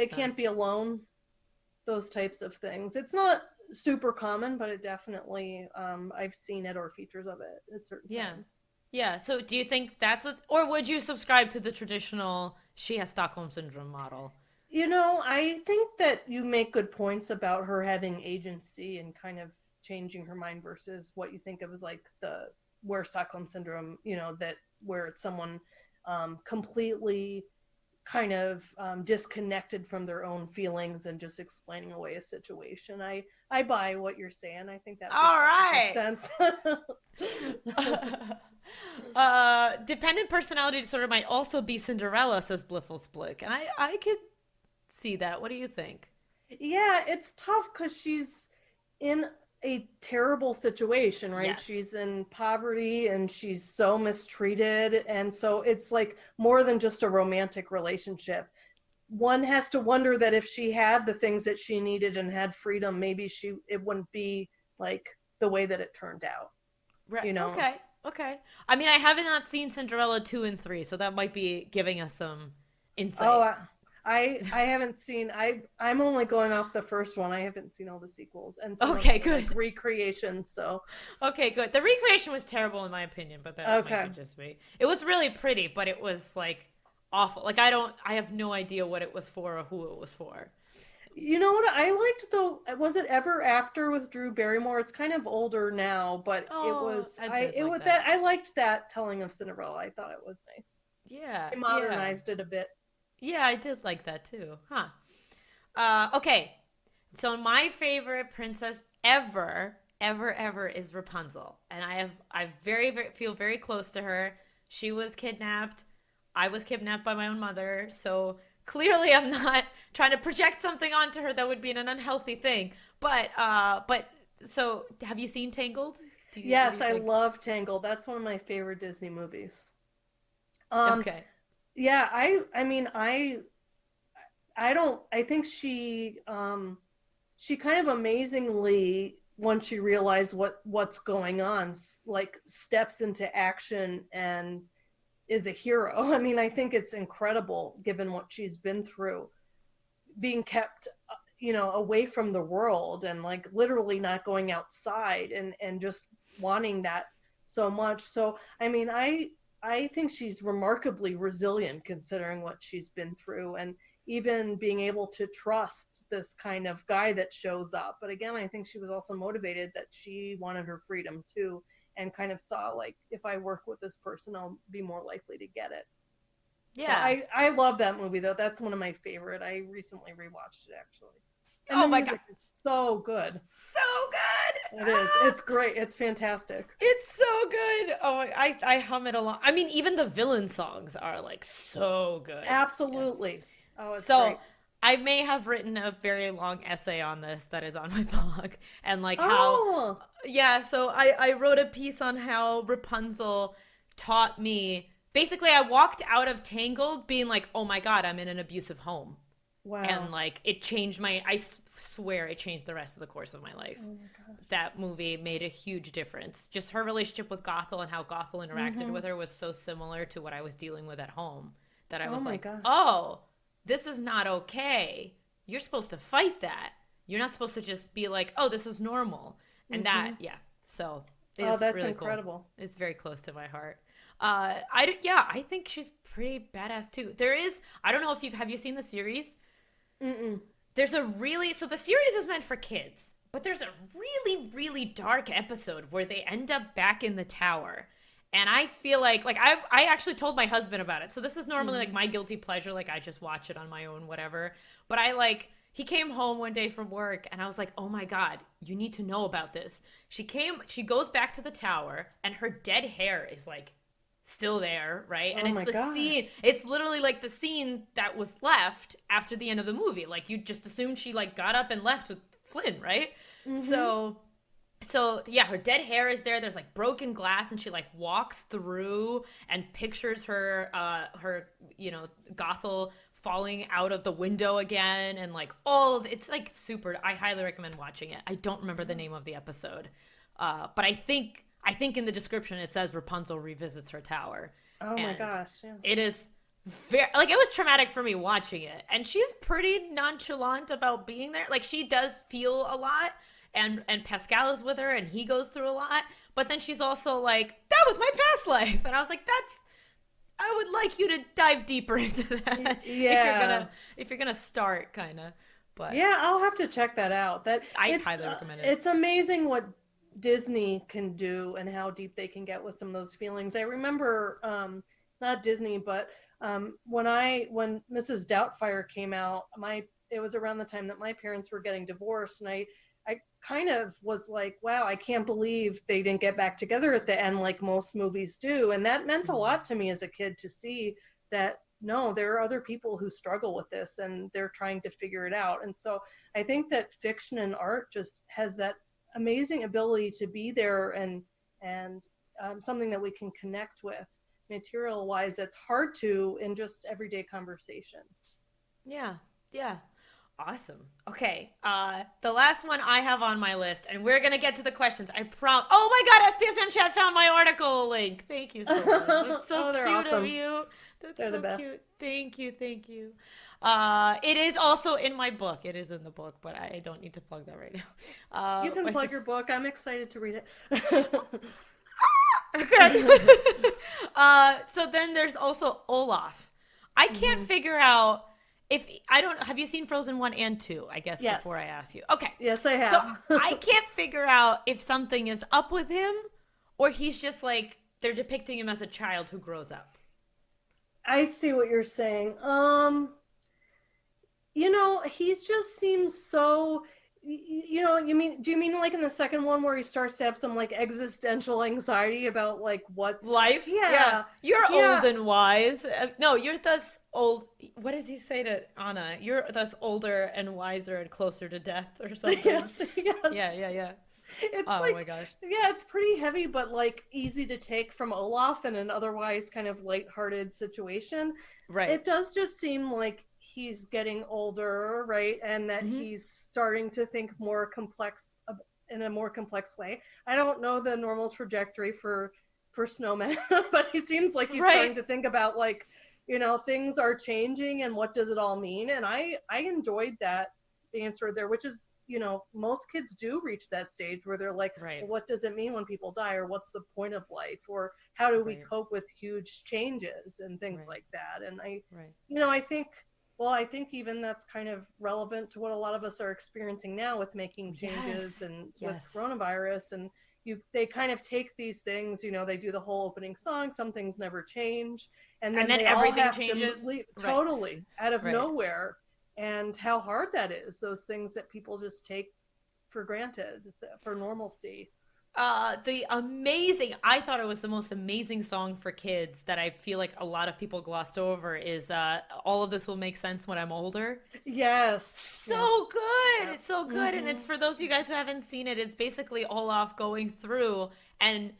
can't be alone, those types of things. It's not super common, but it definitely I've seen it or features of it at certain times. Yeah. So do you think or would you subscribe to the traditional she has Stockholm syndrome model? I think that you make good points about her having agency and kind of changing her mind versus what you think of as like where Stockholm syndrome, that where it's someone completely kind of disconnected from their own feelings and just explaining away a situation. I buy what you're saying. I think that makes sense. Dependent personality disorder might also be Cinderella, says Bliffle Splick, and I could see that. What do you think? Yeah, it's tough because she's in a terrible situation, right? Yes. She's in poverty and she's so mistreated, and so it's like more than just a romantic relationship. One has to wonder that if she had the things that she needed and had freedom, maybe it wouldn't be like the way that it turned out. Right. Okay. I mean, I haven't not seen Cinderella 2 and 3, so that might be giving us some insight. Oh, I haven't seen. I'm only going off the first one. I haven't seen all the sequels and good recreations. So okay, good. The recreation was terrible in my opinion, but that might be just me. It was really pretty, but it was like awful. Like I have no idea what it was for or who it was for. You know what I liked though? Was it Ever After with Drew Barrymore? It's kind of older now, but it Oh, was I I did it like was that. that I liked that telling of Cinderella. I thought it was nice. Yeah, They yeah. modernized it a bit. Yeah, I did like that too. Huh. Okay. So my favorite princess ever is Rapunzel. And I feel very close to her. She was kidnapped. I was kidnapped by my own mother. So clearly I'm not trying to project something onto her that would be an unhealthy thing. But so have you seen Tangled? What do Yes, you I think? love Tangled. That's one of my favorite Disney movies. Um, Okay. yeah, I mean I don't I think she kind of amazingly once she realized what's going on like steps into action and is a hero. I mean, I think it's incredible given what she's been through, being kept, away from the world and like literally not going outside and just wanting that so much. So, I mean, I think she's remarkably resilient considering what she's been through and even being able to trust this kind of guy that shows up. But again, I think she was also motivated that she wanted her freedom too and kind of saw like if I work with this person, I'll be more likely to get it. So Yeah. I love that movie though. That's one of my favorite. I recently rewatched it actually. And the Oh my god. music is so good. So good. It is. It's great. It's fantastic. It's so good. Oh my, I hum it along. I mean, even the villain songs are like so good. Yeah. Absolutely. Oh, it's So great. I may have written a very long essay on this that is on my blog and like how, Oh, yeah. So I wrote a piece on how Rapunzel taught me. Basically, I walked out of Tangled being like, oh my god, I'm in an abusive home, and wow. like it changed my. Swear it changed the rest of the course of my life. Oh my gosh. That movie made a huge difference. Just her relationship with Gothel and how Gothel interacted Mm-hmm. with her was so similar to what I was dealing with at home that I Oh was my like, gosh. oh, this is not okay. You're supposed to fight that. You're not supposed to just be like, oh, this is normal. And Mm-hmm. that, yeah. So Oh, it's that's really cool. incredible. It's very close to my heart. I think she's pretty badass too. There is, I don't know if have you seen the series? Mm-mm. There's a really so the series is meant for kids, but there's a really dark episode where they end up back in the tower. And I feel like I actually told my husband about it. So this is normally like Mm-hmm. my guilty pleasure, like I just watch it on my own whatever. But I like he came home one day from work and I was like, "Oh my god, you need to know about this." She goes back to the tower and her dead hair is like still there, right? And Oh my gosh. it's literally like the scene that was left after the end of the movie. Like you just assumed she like got up and left with Flynn, right? Mm-hmm. So yeah, her dead hair is there. There's like broken glass and she like walks through and pictures her Gothel falling out of the window again and like it's like super. I highly recommend watching it. I don't remember the name of the episode. But I think in the description it says Rapunzel revisits her tower, Oh my and gosh. Yeah. it is very like it was traumatic for me watching it. And she's pretty nonchalant about being there. Like she does feel a lot, and Pascal is with her, and he goes through a lot. But then she's also like, "That was my past life," and I was like, "That's." I would like you to dive deeper into that Yeah. if you're gonna start kind of, but Yeah, I'll have to check that out. That I highly recommend it. it's amazing what Disney can do and how deep they can get with some of those feelings. I remember not Disney, but when Mrs. Doubtfire came out, my it was around the time that my parents were getting divorced, and I kind of was like, wow, I can't believe they didn't get back together at the end like most movies do. And that meant a lot to me as a kid to see that no, there are other people who struggle with this and they're trying to figure it out. And so I think that fiction and art just has that amazing ability to be there and something that we can connect with material wise that's hard to in just everyday conversations. Yeah, yeah. Awesome. Okay. The last one I have on my list, and we're gonna get to the questions. I prom. Oh my God, SPSM chat found my article link. Thank you so much. That's so Oh, they're cute of awesome. you. That's They're the so best. cute. Thank you. Thank you. It is also in my book. It is in the book, but I don't need to plug that right now. You can My plug sis- your book. I'm excited to read it. Okay. So then there's also Olaf. I can't Mhm. figure out if I don't, have you seen Frozen 1 and 2, I guess, before Yes. I ask you? Okay. Yes, I So have. I can't figure out if something is up with him or he's just like, they're depicting him as a child who grows up. I see what you're saying. He's just seems so. You mean? Do you mean like in the second one where he starts to have some like existential anxiety about like what's? Life? Yeah. Yeah, You're yeah. old and wise. No, you're thus old. What does he say to Anna? You're thus older and wiser and closer to death or something. Yes, yes. Yeah, yeah, yeah. It's Oh my like, gosh. yeah, it's pretty heavy, but like easy to take from Olaf in an otherwise kind of lighthearted situation. Right. It does just seem like he's getting older, right? And that Mm-hmm. he's starting to think more complex in a more complex way. I don't know the normal trajectory for snowmen, but he seems like he's starting Right. to think about like, things are changing and what does it all mean? And I enjoyed that answer there, which is, most kids do reach that stage where they're like, Right. well, what does it mean when people die, or what's the point of life, or how do we Right. cope with huge changes and things Right. like that. And Right. I think, well, I think even that's kind of relevant to what a lot of us are experiencing now with making changes Yes. and with Yes. coronavirus. And they kind of take these things, they do the whole opening song, some things never change, and And then then they all everything have to changes. leave Right. totally out of Right. nowhere. And how hard that is, those things that people just take for granted for normalcy. The amazing, I thought it was the most amazing song for kids that I feel like a lot of people glossed over is All of This Will Make Sense When I'm Older. Yes, yes. So good. Yeah. It's so good. And Mm-hmm. it's for those of you guys who haven't seen it, it's basically Olaf going through and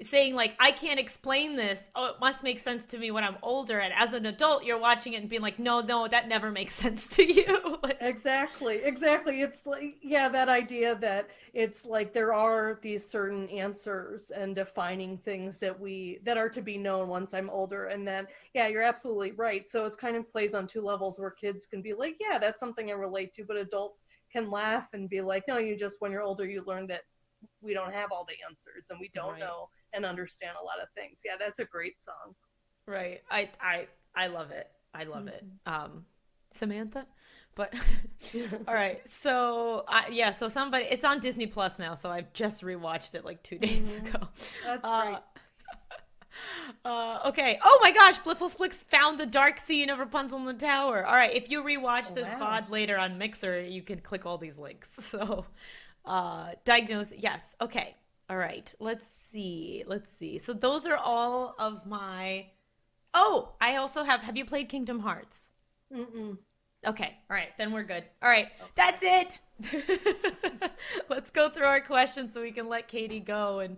saying like, I can't explain this. Oh, it must make sense to me when I'm older. And as an adult, you're watching it and being like, no, no, that never makes sense to you. Like, Exactly. It's like, yeah, that idea that it's like there are these certain answers and defining things that are to be known once I'm older. And then, yeah, you're absolutely right. So it's kind of plays on two levels where kids can be like, yeah, that's something I relate to, but adults can laugh and be like, no, when you're older, you learn that we don't have all the answers and we don't right. know and understand a lot of things. Yeah, that's a great song. Right. I love it. I love it. Mm-hmm. Samantha? But all right. So yeah, so somebody it's on Disney Plus now, so I just rewatched it like 2 days Mm-hmm. ago. That's Uh great. okay. Oh my gosh, Blifflesflix found the dark scene of Rapunzel in the tower. All right, if you rewatch Oh, this wow. VOD later on Mixer, you can click all these links. So, Diagnosing. Yes. Okay. All right. Let's see. Let's see. So those are all of my. Oh, I also have you played Kingdom Hearts? Mm-mm. Okay. All right. Then we're good. All right. Okay. That's it. Let's go through our questions so we can let Katie go and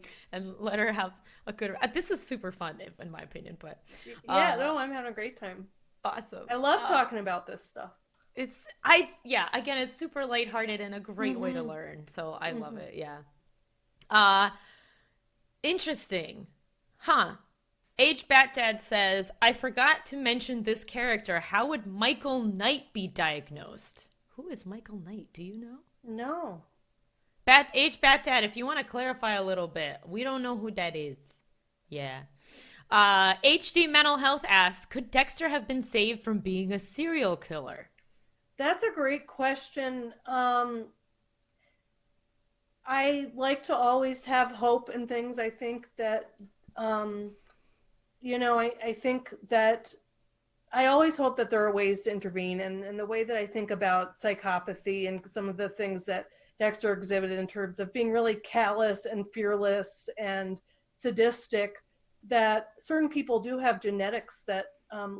let her have a good. This is super fun, in my opinion. But Yeah, uh, no, I'm having a great time. awesome. I love talking about this stuff. It's yeah. Again, it's super lighthearted and a great way to Mm-hmm. learn. So I love Mm-hmm. it. Yeah. Uh, interesting, huh? H Bat Dad says, I forgot to mention this character. How would Michael Knight be diagnosed? Who is Michael Knight? Do you know? No. Bat Dad, if you want to clarify a little bit, we don't know who that is. Yeah. HD Mental Health asks, could Dexter have been saved from being a serial killer? That's a great question. I like to always have hope in things. I think that, um, I think that I always hope that there are ways to intervene. And the way that I think about psychopathy and some of the things that Dexter exhibited in terms of being really callous and fearless and sadistic, that certain people do have genetics that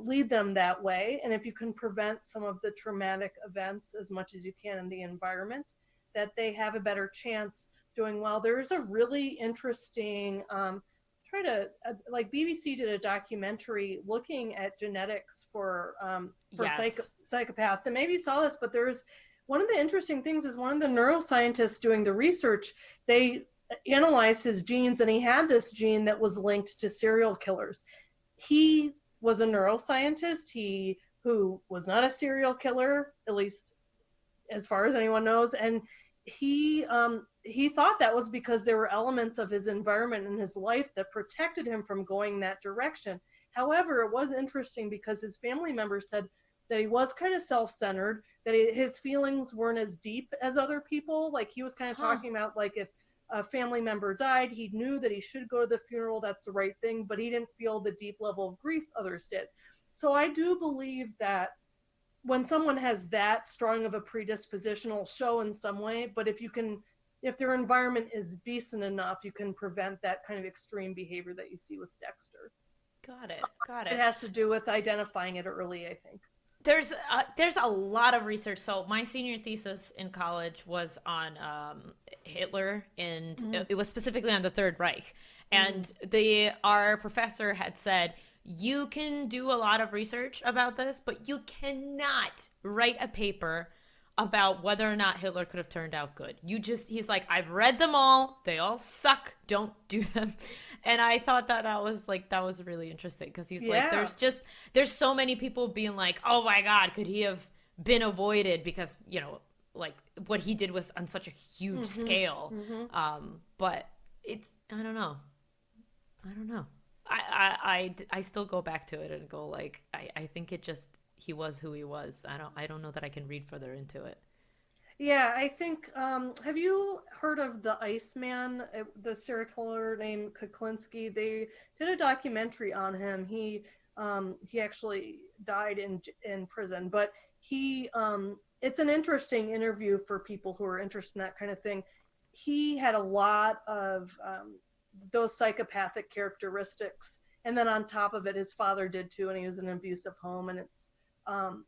lead them that way. And if you can prevent some of the traumatic events as much as you can in the environment, that they have a better chance doing well. There's a really interesting like BBC did a documentary looking at genetics for Yes. psychopaths, and maybe you saw this, but there's one of the interesting things is one of the neuroscientists doing the research, they analyzed his genes, and he had this gene that was linked to serial killers. He was a neuroscientist, he who was not a serial killer, at least as far as anyone knows, and he thought that was because there were elements of his environment in his life that protected him from going that direction. However, it was interesting because his family members said, that he was kind of self-centered, that his feelings weren't as deep as other people. Like he was kind of talking about like if a family member died, he knew that he should go to the funeral, that's the right thing, but he didn't feel the deep level of grief others did. So I do believe that when someone has that strong of a predisposition, it'll show in some way, but if their environment is decent enough, you can prevent that kind of extreme behavior that you see with Dexter. Got it. Got It it. has to do with identifying it early, I think. There's a lot of research. So my senior thesis in college was on Hitler, and it was specifically on the Third Reich. And our professor had said, you can do a lot of research about this, but you cannot write a paper about whether or not Hitler could have turned out good. He's like, I've read them all. They all suck. Don't do them. And I thought that was really interesting, because he's like, there's so many people being like, oh my God, could he have been avoided, because, like what he did was on such a huge scale. But I don't know. I still go back to it and go like, I think he was who he was. I don't know that I can read further into it. Yeah, I think, have you heard of the Iceman, the serial killer named Kuklinski? They did a documentary on him. He actually died in prison, but it's an interesting interview for people who are interested in that kind of thing. He had a lot of those psychopathic characteristics, and then on top of it, his father did too, and he was in an abusive home. And it's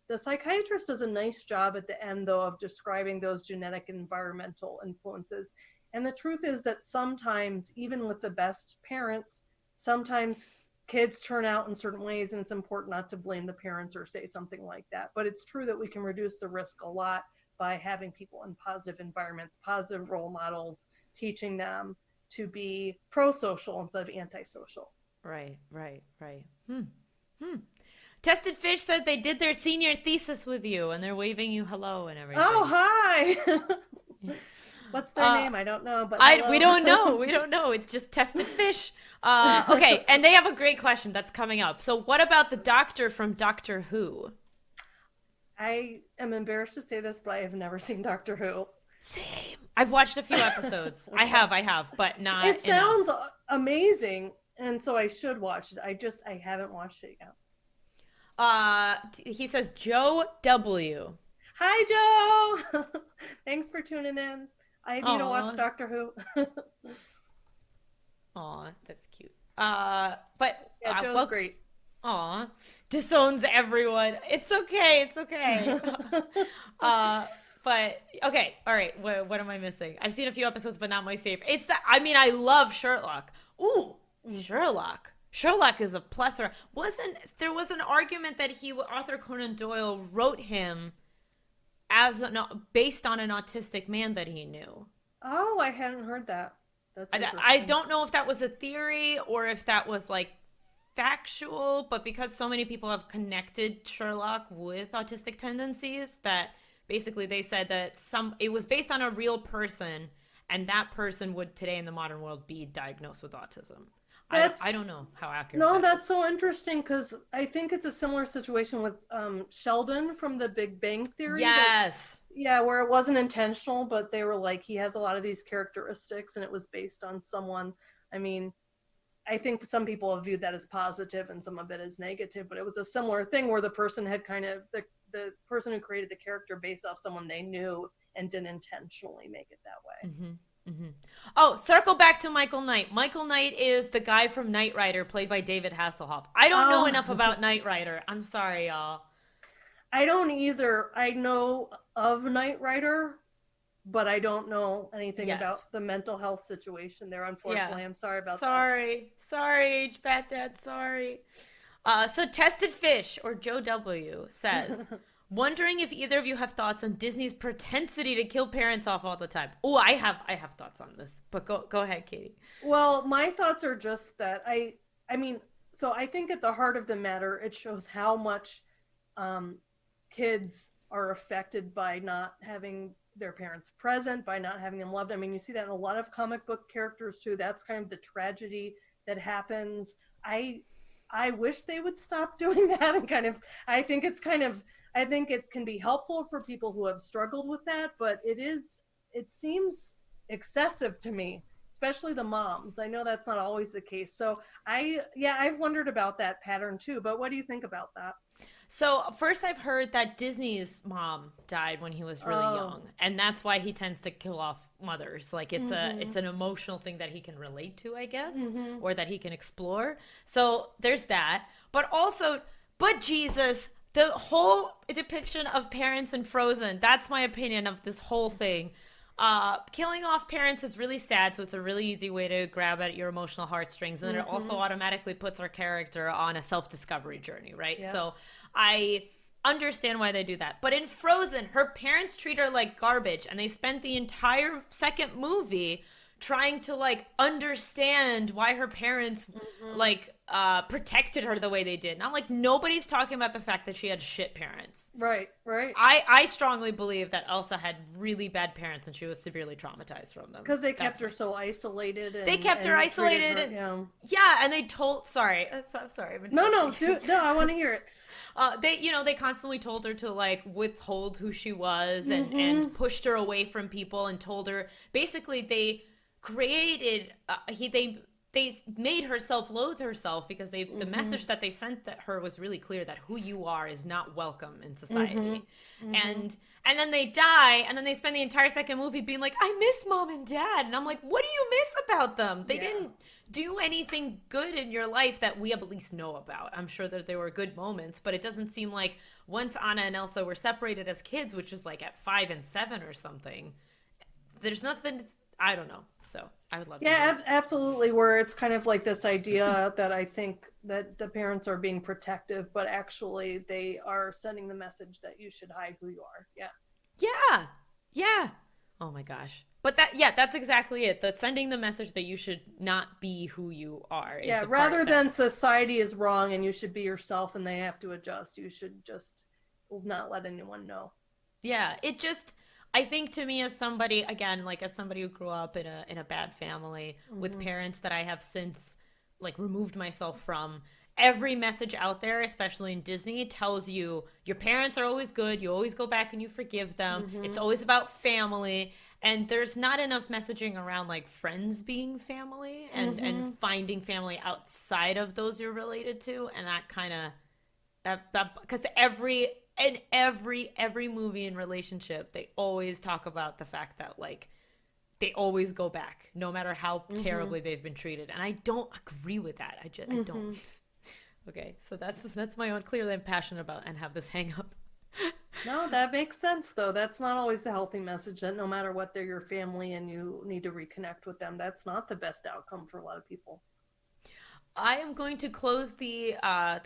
the psychiatrist does a nice job at the end, though, of describing those genetic and environmental influences. And the truth is that sometimes, even with the best parents, sometimes kids turn out in certain ways, and it's important not to blame the parents or say something like that. But it's true that we can reduce the risk a lot by having people in positive environments, positive role models, teaching them to be pro-social instead of antisocial. Right. Tested Fish said they did their senior thesis with you, and they're waving you hello and everything. Oh, hi. What's their name? I don't know, but we don't know. It's just Tested Fish. Okay, and they have a great question that's coming up. So what about the doctor from Doctor Who? I am embarrassed to say this, but I have never seen Doctor Who. Same. I've watched a few episodes. Okay. I have, but not It sounds enough. Amazing, and so I should watch it. I haven't watched it yet. He says Joe W. Hi, Joe. Thanks for tuning in. I need to watch Doctor Who. Aw, that's cute. But yeah, Joe's great. Aw, disowns everyone. It's okay. But okay, all right. What am I missing? I've seen a few episodes, but not my favorite. I love Sherlock. Ooh, Sherlock. Sherlock is a plethora. There was an argument that Arthur Conan Doyle wrote him based on an autistic man that he knew. Oh, I hadn't heard that. I don't know if that was a theory or if that was like factual, but because so many people have connected Sherlock with autistic tendencies, that basically they said that it was based on a real person, and that person would today in the modern world be diagnosed with autism. I don't know how accurate. No, that's so interesting, because I think it's a similar situation with Sheldon from The Big Bang Theory. Yes. Where it wasn't intentional, but they were like, he has a lot of these characteristics, and it was based on someone. I mean, I think some people have viewed that as positive and some of it as negative, but it was a similar thing where the person had kind of the person who created the character based off someone they knew and didn't intentionally make it that way. Mm-hmm. Mm-hmm. Oh, circle back to Michael Knight. Michael Knight is the guy from Knight Rider, played by David Hasselhoff. I don't know enough about Knight Rider. I'm sorry, y'all. I don't either. I know of Knight Rider, but I don't know anything about the mental health situation there, unfortunately. Yeah. I'm sorry about that. Sorry, H-Fat Dad, sorry. So Tested Fish, or Joe W, says... Wondering if either of you have thoughts on Disney's propensity to kill parents off all the time. Oh, I have thoughts on this, but go ahead, Katie. Well, my thoughts are just that I think at the heart of the matter, it shows how much kids are affected by not having their parents present, by not having them loved. I mean, you see that in a lot of comic book characters too. That's kind of the tragedy that happens. I wish they would stop doing that, and I think it's kind of I think it can be helpful for people who have struggled with that, but it seems excessive to me, especially the moms. I know that's not always the case. So I've wondered about that pattern too, but what do you think about that? So first I've heard that Disney's mom died when he was really Oh. young, and that's why he tends to kill off mothers. Like it's Mm-hmm. an emotional thing that he can relate to, I guess, Mm-hmm. or that he can explore. So there's that. But also, but Jesus, the whole depiction of parents in Frozen, that's my opinion of this whole thing. Killing off parents is really sad, so it's a really easy way to grab at your emotional heartstrings, and then it also Mm-hmm. automatically puts our character on a self-discovery journey, right? Yeah. So I understand why they do that. But in Frozen, her parents treat her like garbage, and they spent the entire second movie trying to like understand why her parents Mm-hmm. like protected her the way they did. And I'm like, nobody's talking about the fact that she had shit parents. Right, right. I strongly believe that Elsa had really bad parents and she was severely traumatized from them. Because they kept her so isolated They kept her and treated isolated her, and yeah. yeah, and they told sorry. I'm sorry. I'm No, interrupting you. no, I want to hear it. They constantly told her to like withhold who she was Mm-hmm. and pushed her away from people and told her basically they created they made her self-loathe herself because the Mm-hmm. message that they sent that her was really clear that who you are is not welcome in Mm-hmm. society. Mm-hmm. And then they die and then they spend the entire second movie being like, I miss mom and dad. And I'm like, what do you miss about them? They Yeah. didn't do anything good in your life that we at least know about. I'm sure that there were good moments, but it doesn't seem like once Anna and Elsa were separated as kids, which is like at 5 and 7 or something, there's nothing. I don't know. So I would love to hear. Yeah, absolutely. Where it's kind of like this idea that I think that the parents are being protective, but actually they are sending the message that you should hide who you are. Yeah. Yeah. Yeah. Oh my gosh. But that's exactly it. That sending the message that you should not be who you are is Yeah, the part rather that than society is wrong and you should be yourself and they have to adjust, you should just not let anyone know. yeah, it just I think to me as somebody again, like as somebody who grew up in a bad family with Mm-hmm. parents that I have since like removed myself from, every message out there, especially in Disney, tells you your parents are always good, you always go back and you forgive them. It's Mm-hmm. always about family. And there's not enough messaging around like friends being family and Mm-hmm. finding family outside of those you're related to. And that kind of that because every movie and relationship they always talk about the fact that like they always go back no matter how Mm-hmm. terribly they've been treated, and I don't agree with that. I don't. Mm-hmm. Okay, so that's my own. Clearly I'm passionate about and have this hang up. No, that makes sense though. That's not always the healthy message that no matter what, they're your family and you need to reconnect with them. That's not the best outcome for a lot of people. I am going to close the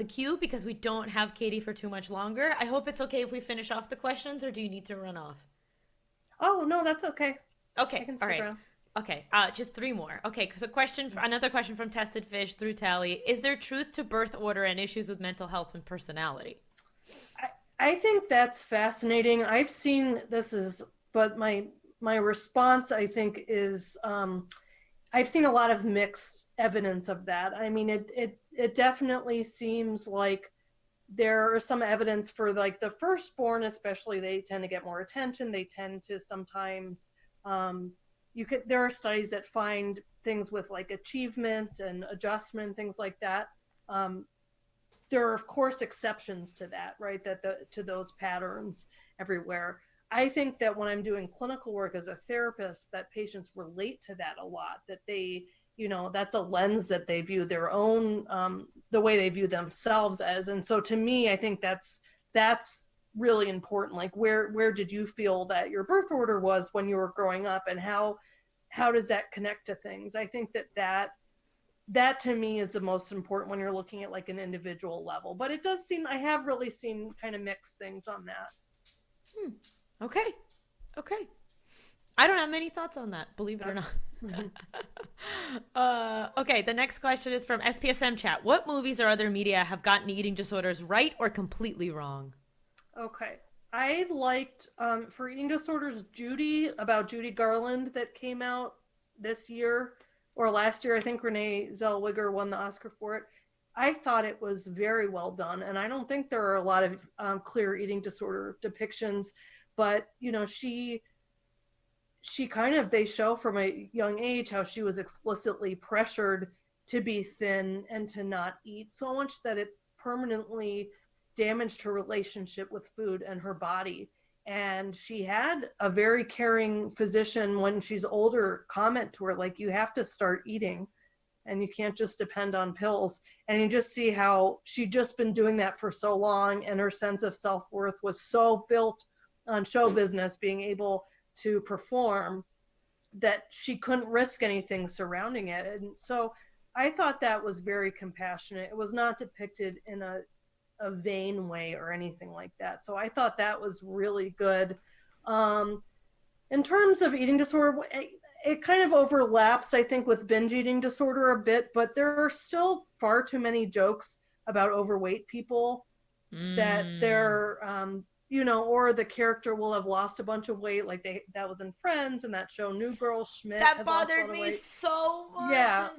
queue because we don't have Katie for too much longer. I hope it's okay if we finish off the questions, or do you need to run off? Oh, no, that's okay. I Okay, can all stick right. around. Okay, just three more. Okay, so another question from Tested Fish through Tally. Is there truth to birth order and issues with mental health and personality? I think that's fascinating. I've seen this is, but my response I think is I've seen a lot of mixed evidence of that. I mean, it definitely seems like there is some evidence for like the firstborn, especially they tend to get more attention. They tend to sometimes you could there are studies that find things with like achievement and adjustment, things like that. Um, there are of course exceptions to that, right? That to those patterns everywhere. I think that when I'm doing clinical work as a therapist, that patients relate to that a lot. That they, that's a lens that they view their own, the way they view themselves as. And so to me, I think that's really important. Like where did you feel that your birth order was when you were growing up, and how does that connect to things? I think that to me is the most important when you're looking at like an individual level. But it does seem I have really seen kind of mixed things on that. Hmm. Okay. Okay. I don't have many thoughts on that, believe it or not. Mhm. Okay, the next question is from SPSM chat. What movies or other media have gotten eating disorders right or completely wrong? Okay. I liked for eating disorders Judy, about Judy Garland, that came out this year or last year. I think Renee Zellweger won the Oscar for it. I thought it was very well done, and I don't think there are a lot of clear eating disorder depictions, but she kind of, they show from a young age how she was explicitly pressured to be thin and to not eat so much that it permanently damaged her relationship with food and her body. And she had a very caring physician when she's older comment to her, like, you have to start eating and you can't just depend on pills. And you just see how she'd just been doing that for so long, and her sense of self-worth was so built on show business, being able to perform, that she couldn't risk anything surrounding it. And so I thought that was very compassionate. It was not depicted in a vain way or anything like that. So I thought that was really good. In terms of eating disorder, it kind of overlaps, I think, with binge eating disorder a bit, but there are still far too many jokes about overweight people that they're, or the character will have lost a bunch of weight, like that was in Friends, and that show New Girl, Schmidt. That bothered me so much. Yeah,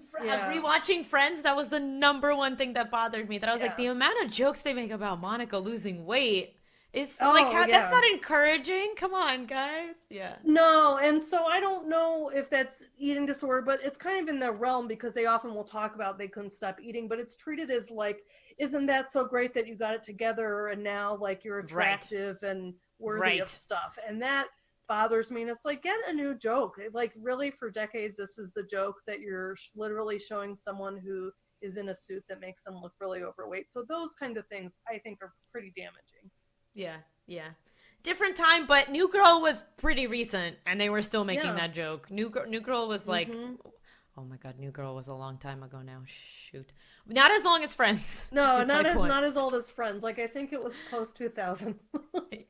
rewatching Friends, that was the number one thing that bothered me. That I was like, the amount of jokes they make about Monica losing weight is that's not encouraging. Come on, guys. Yeah. No, and so I don't know if that's eating disorder, but it's kind of in the realm, because they often will talk about they couldn't stop eating, but it's treated as like, isn't that so great that you got it together and now like you're attractive and worthy of stuff? And that bothers me. And it's like, get a new joke. Like, really, for decades, this is the joke that you're literally showing someone who is in a suit that makes them look really overweight. So those kind of things I think are pretty damaging. Yeah. Different time, but New Girl was pretty recent, and they were still making that joke. New Girl was like, oh my God, New Girl was a long time ago now. Shoot, not as long as Friends. No, not as old as Friends. Like, I think it was post 2000.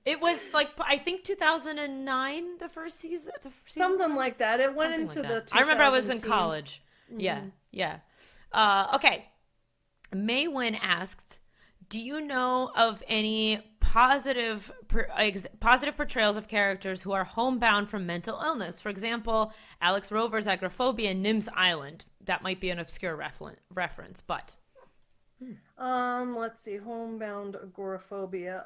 It was like, I think 2009, the first season. Something like that. It went into the 2000s. I remember I was in college. Yeah. Okay. May Win asked, do you know of any positive portrayals of characters who are homebound from mental illness? For example, Alex Rover's agoraphobia in Nim's Island. That might be an obscure reference, but let's see, homebound agoraphobia.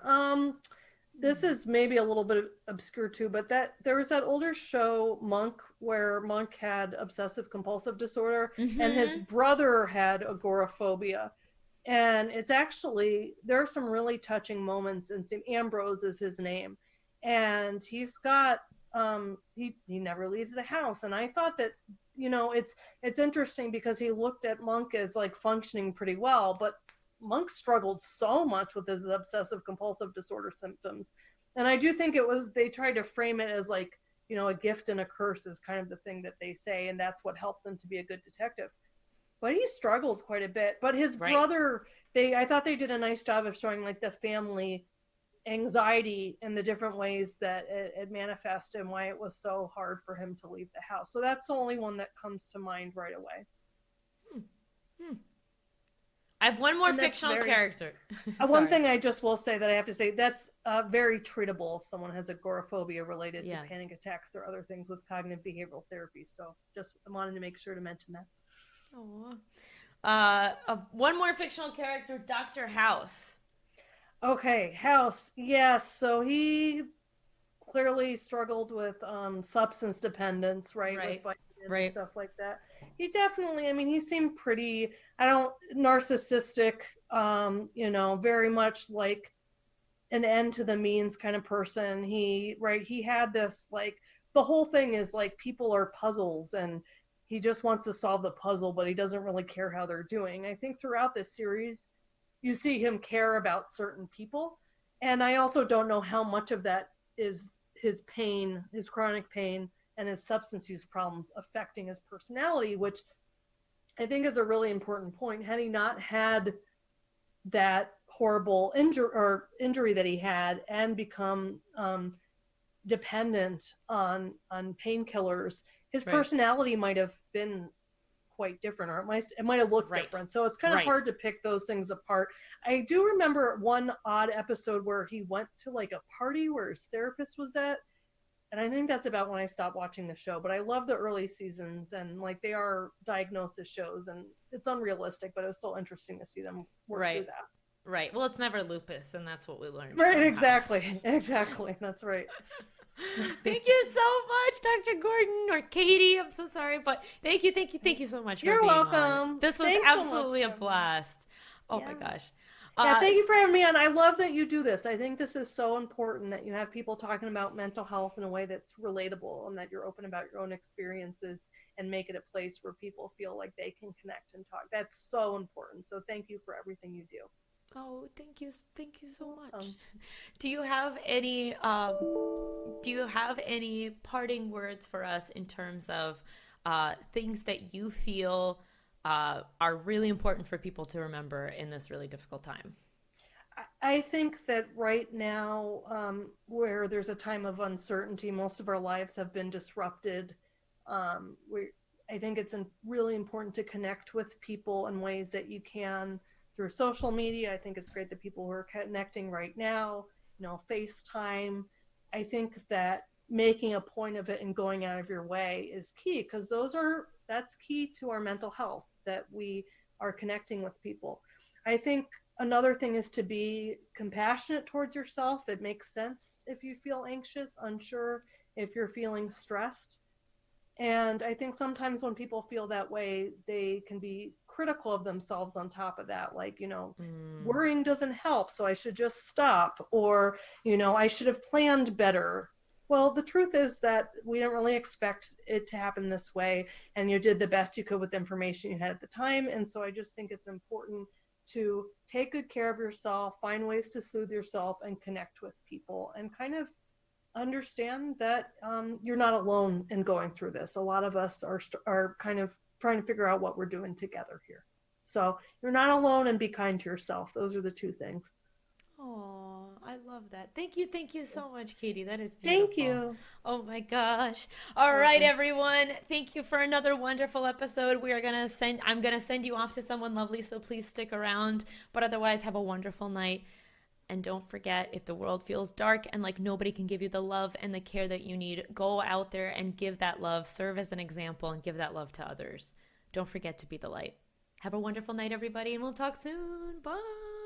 This is maybe a little bit obscure too, but that there was that older show Monk, where Monk had obsessive compulsive disorder, and his brother had agoraphobia. And it's actually, there are some really touching moments, and Ambrose is his name, and he's got he never leaves the house. And I thought that, it's interesting, because he looked at Monk as like functioning pretty well, but Monk struggled so much with his obsessive compulsive disorder symptoms. And I do think they tried to frame it as like, a gift and a curse is kind of the thing that they say, and that's what helped him to be a good detective. But he struggled quite a bit. But his brother, I thought they did a nice job of showing like the family anxiety and the different ways that it manifested, and why it was so hard for him to leave the house. So that's the only one that comes to mind right away. I have one more fictional character. One thing I just will say that I have to say, that's very treatable if someone has agoraphobia related to panic attacks or other things with cognitive behavioral therapy. So just wanted to make sure to mention that. One more fictional character, Dr. House. Okay, House. Yes, so he clearly struggled with substance dependence, right? With vitamins and stuff like that. He definitely, he seemed pretty, narcissistic, very much like an end to the means kind of person. He had this, like, the whole thing is like people are puzzles, and he just wants to solve the puzzle, but he doesn't really care how they're doing. I think throughout this series, you see him care about certain people. And I also don't know how much of that is his pain, his chronic pain, and his substance use problems affecting his personality, which I think is a really important point. Had he not had that horrible injury that he had and become dependent on painkillers, his personality might have been quite different, or it might have looked different. So it's kind of hard to pick those things apart. I do remember one odd episode where he went to like a party where his therapist was at, And I think that's about when I stopped watching the show. But I love the early seasons, and like they are diagnosis shows, and it's unrealistic, but it was still interesting to see them work through Right. that. Right. Well, it's never lupus, and that's what we learned Right, from House. exactly. Exactly. That's right. Thank you so much, Dr. Gordon or Katie. I'm so sorry, but thank you so much for You're being on. welcome. This was Thanks so much absolutely a for having me. blast. Oh my Yeah. gosh. Yeah, Uh, thank you for having me on. I love that you do this. I think this is so important that you have people talking about mental health in a way that's relatable and that you're open about your own experiences and make it a place where people feel like they can connect and talk. That's so important. So thank you for everything you do. oh, thank you You're so much. welcome. Do you have any parting words for us in terms of things that you feel are really important for people to remember in this really difficult time? I think that right now, where there's a time of uncertainty, most of our lives have been disrupted. We, I think it's really important to connect with people in ways that you can through social media. I think it's great that people who are connecting right now, FaceTime. I think that making a point of it and going out of your way is key because that's key to our mental health that we are connecting with people. I think another thing is to be compassionate towards yourself. It makes sense if you feel anxious, unsure, if you're feeling stressed. And I think sometimes when people feel that way, they can be critical of themselves on top of that. Like, Mm, worrying doesn't help, so I should just stop. Or, I should have planned better. Well, the truth is that we don't really expect it to happen this way. And you did the best you could with the information you had at the time. And so I just think it's important to take good care of yourself, find ways to soothe yourself, and connect with people, and kind of understand that you're not alone in going through this. A lot of us are kind of trying to figure out what we're doing together here. So you're not alone, and be kind to yourself. Those are the two things. oh, I love that. Thank you so much, Katie. That is Thank beautiful. you. Oh my gosh. All right, Welcome. everyone. Thank you for another wonderful episode. I'm gonna send you off to someone lovely, so please stick around. But otherwise, have a wonderful night. And don't forget, if the world feels dark and like nobody can give you the love and the care that you need, go out there and give that love, serve as an example, and give that love to others. Don't forget to be the light. Have a wonderful night, everybody, and we'll talk soon. Bye.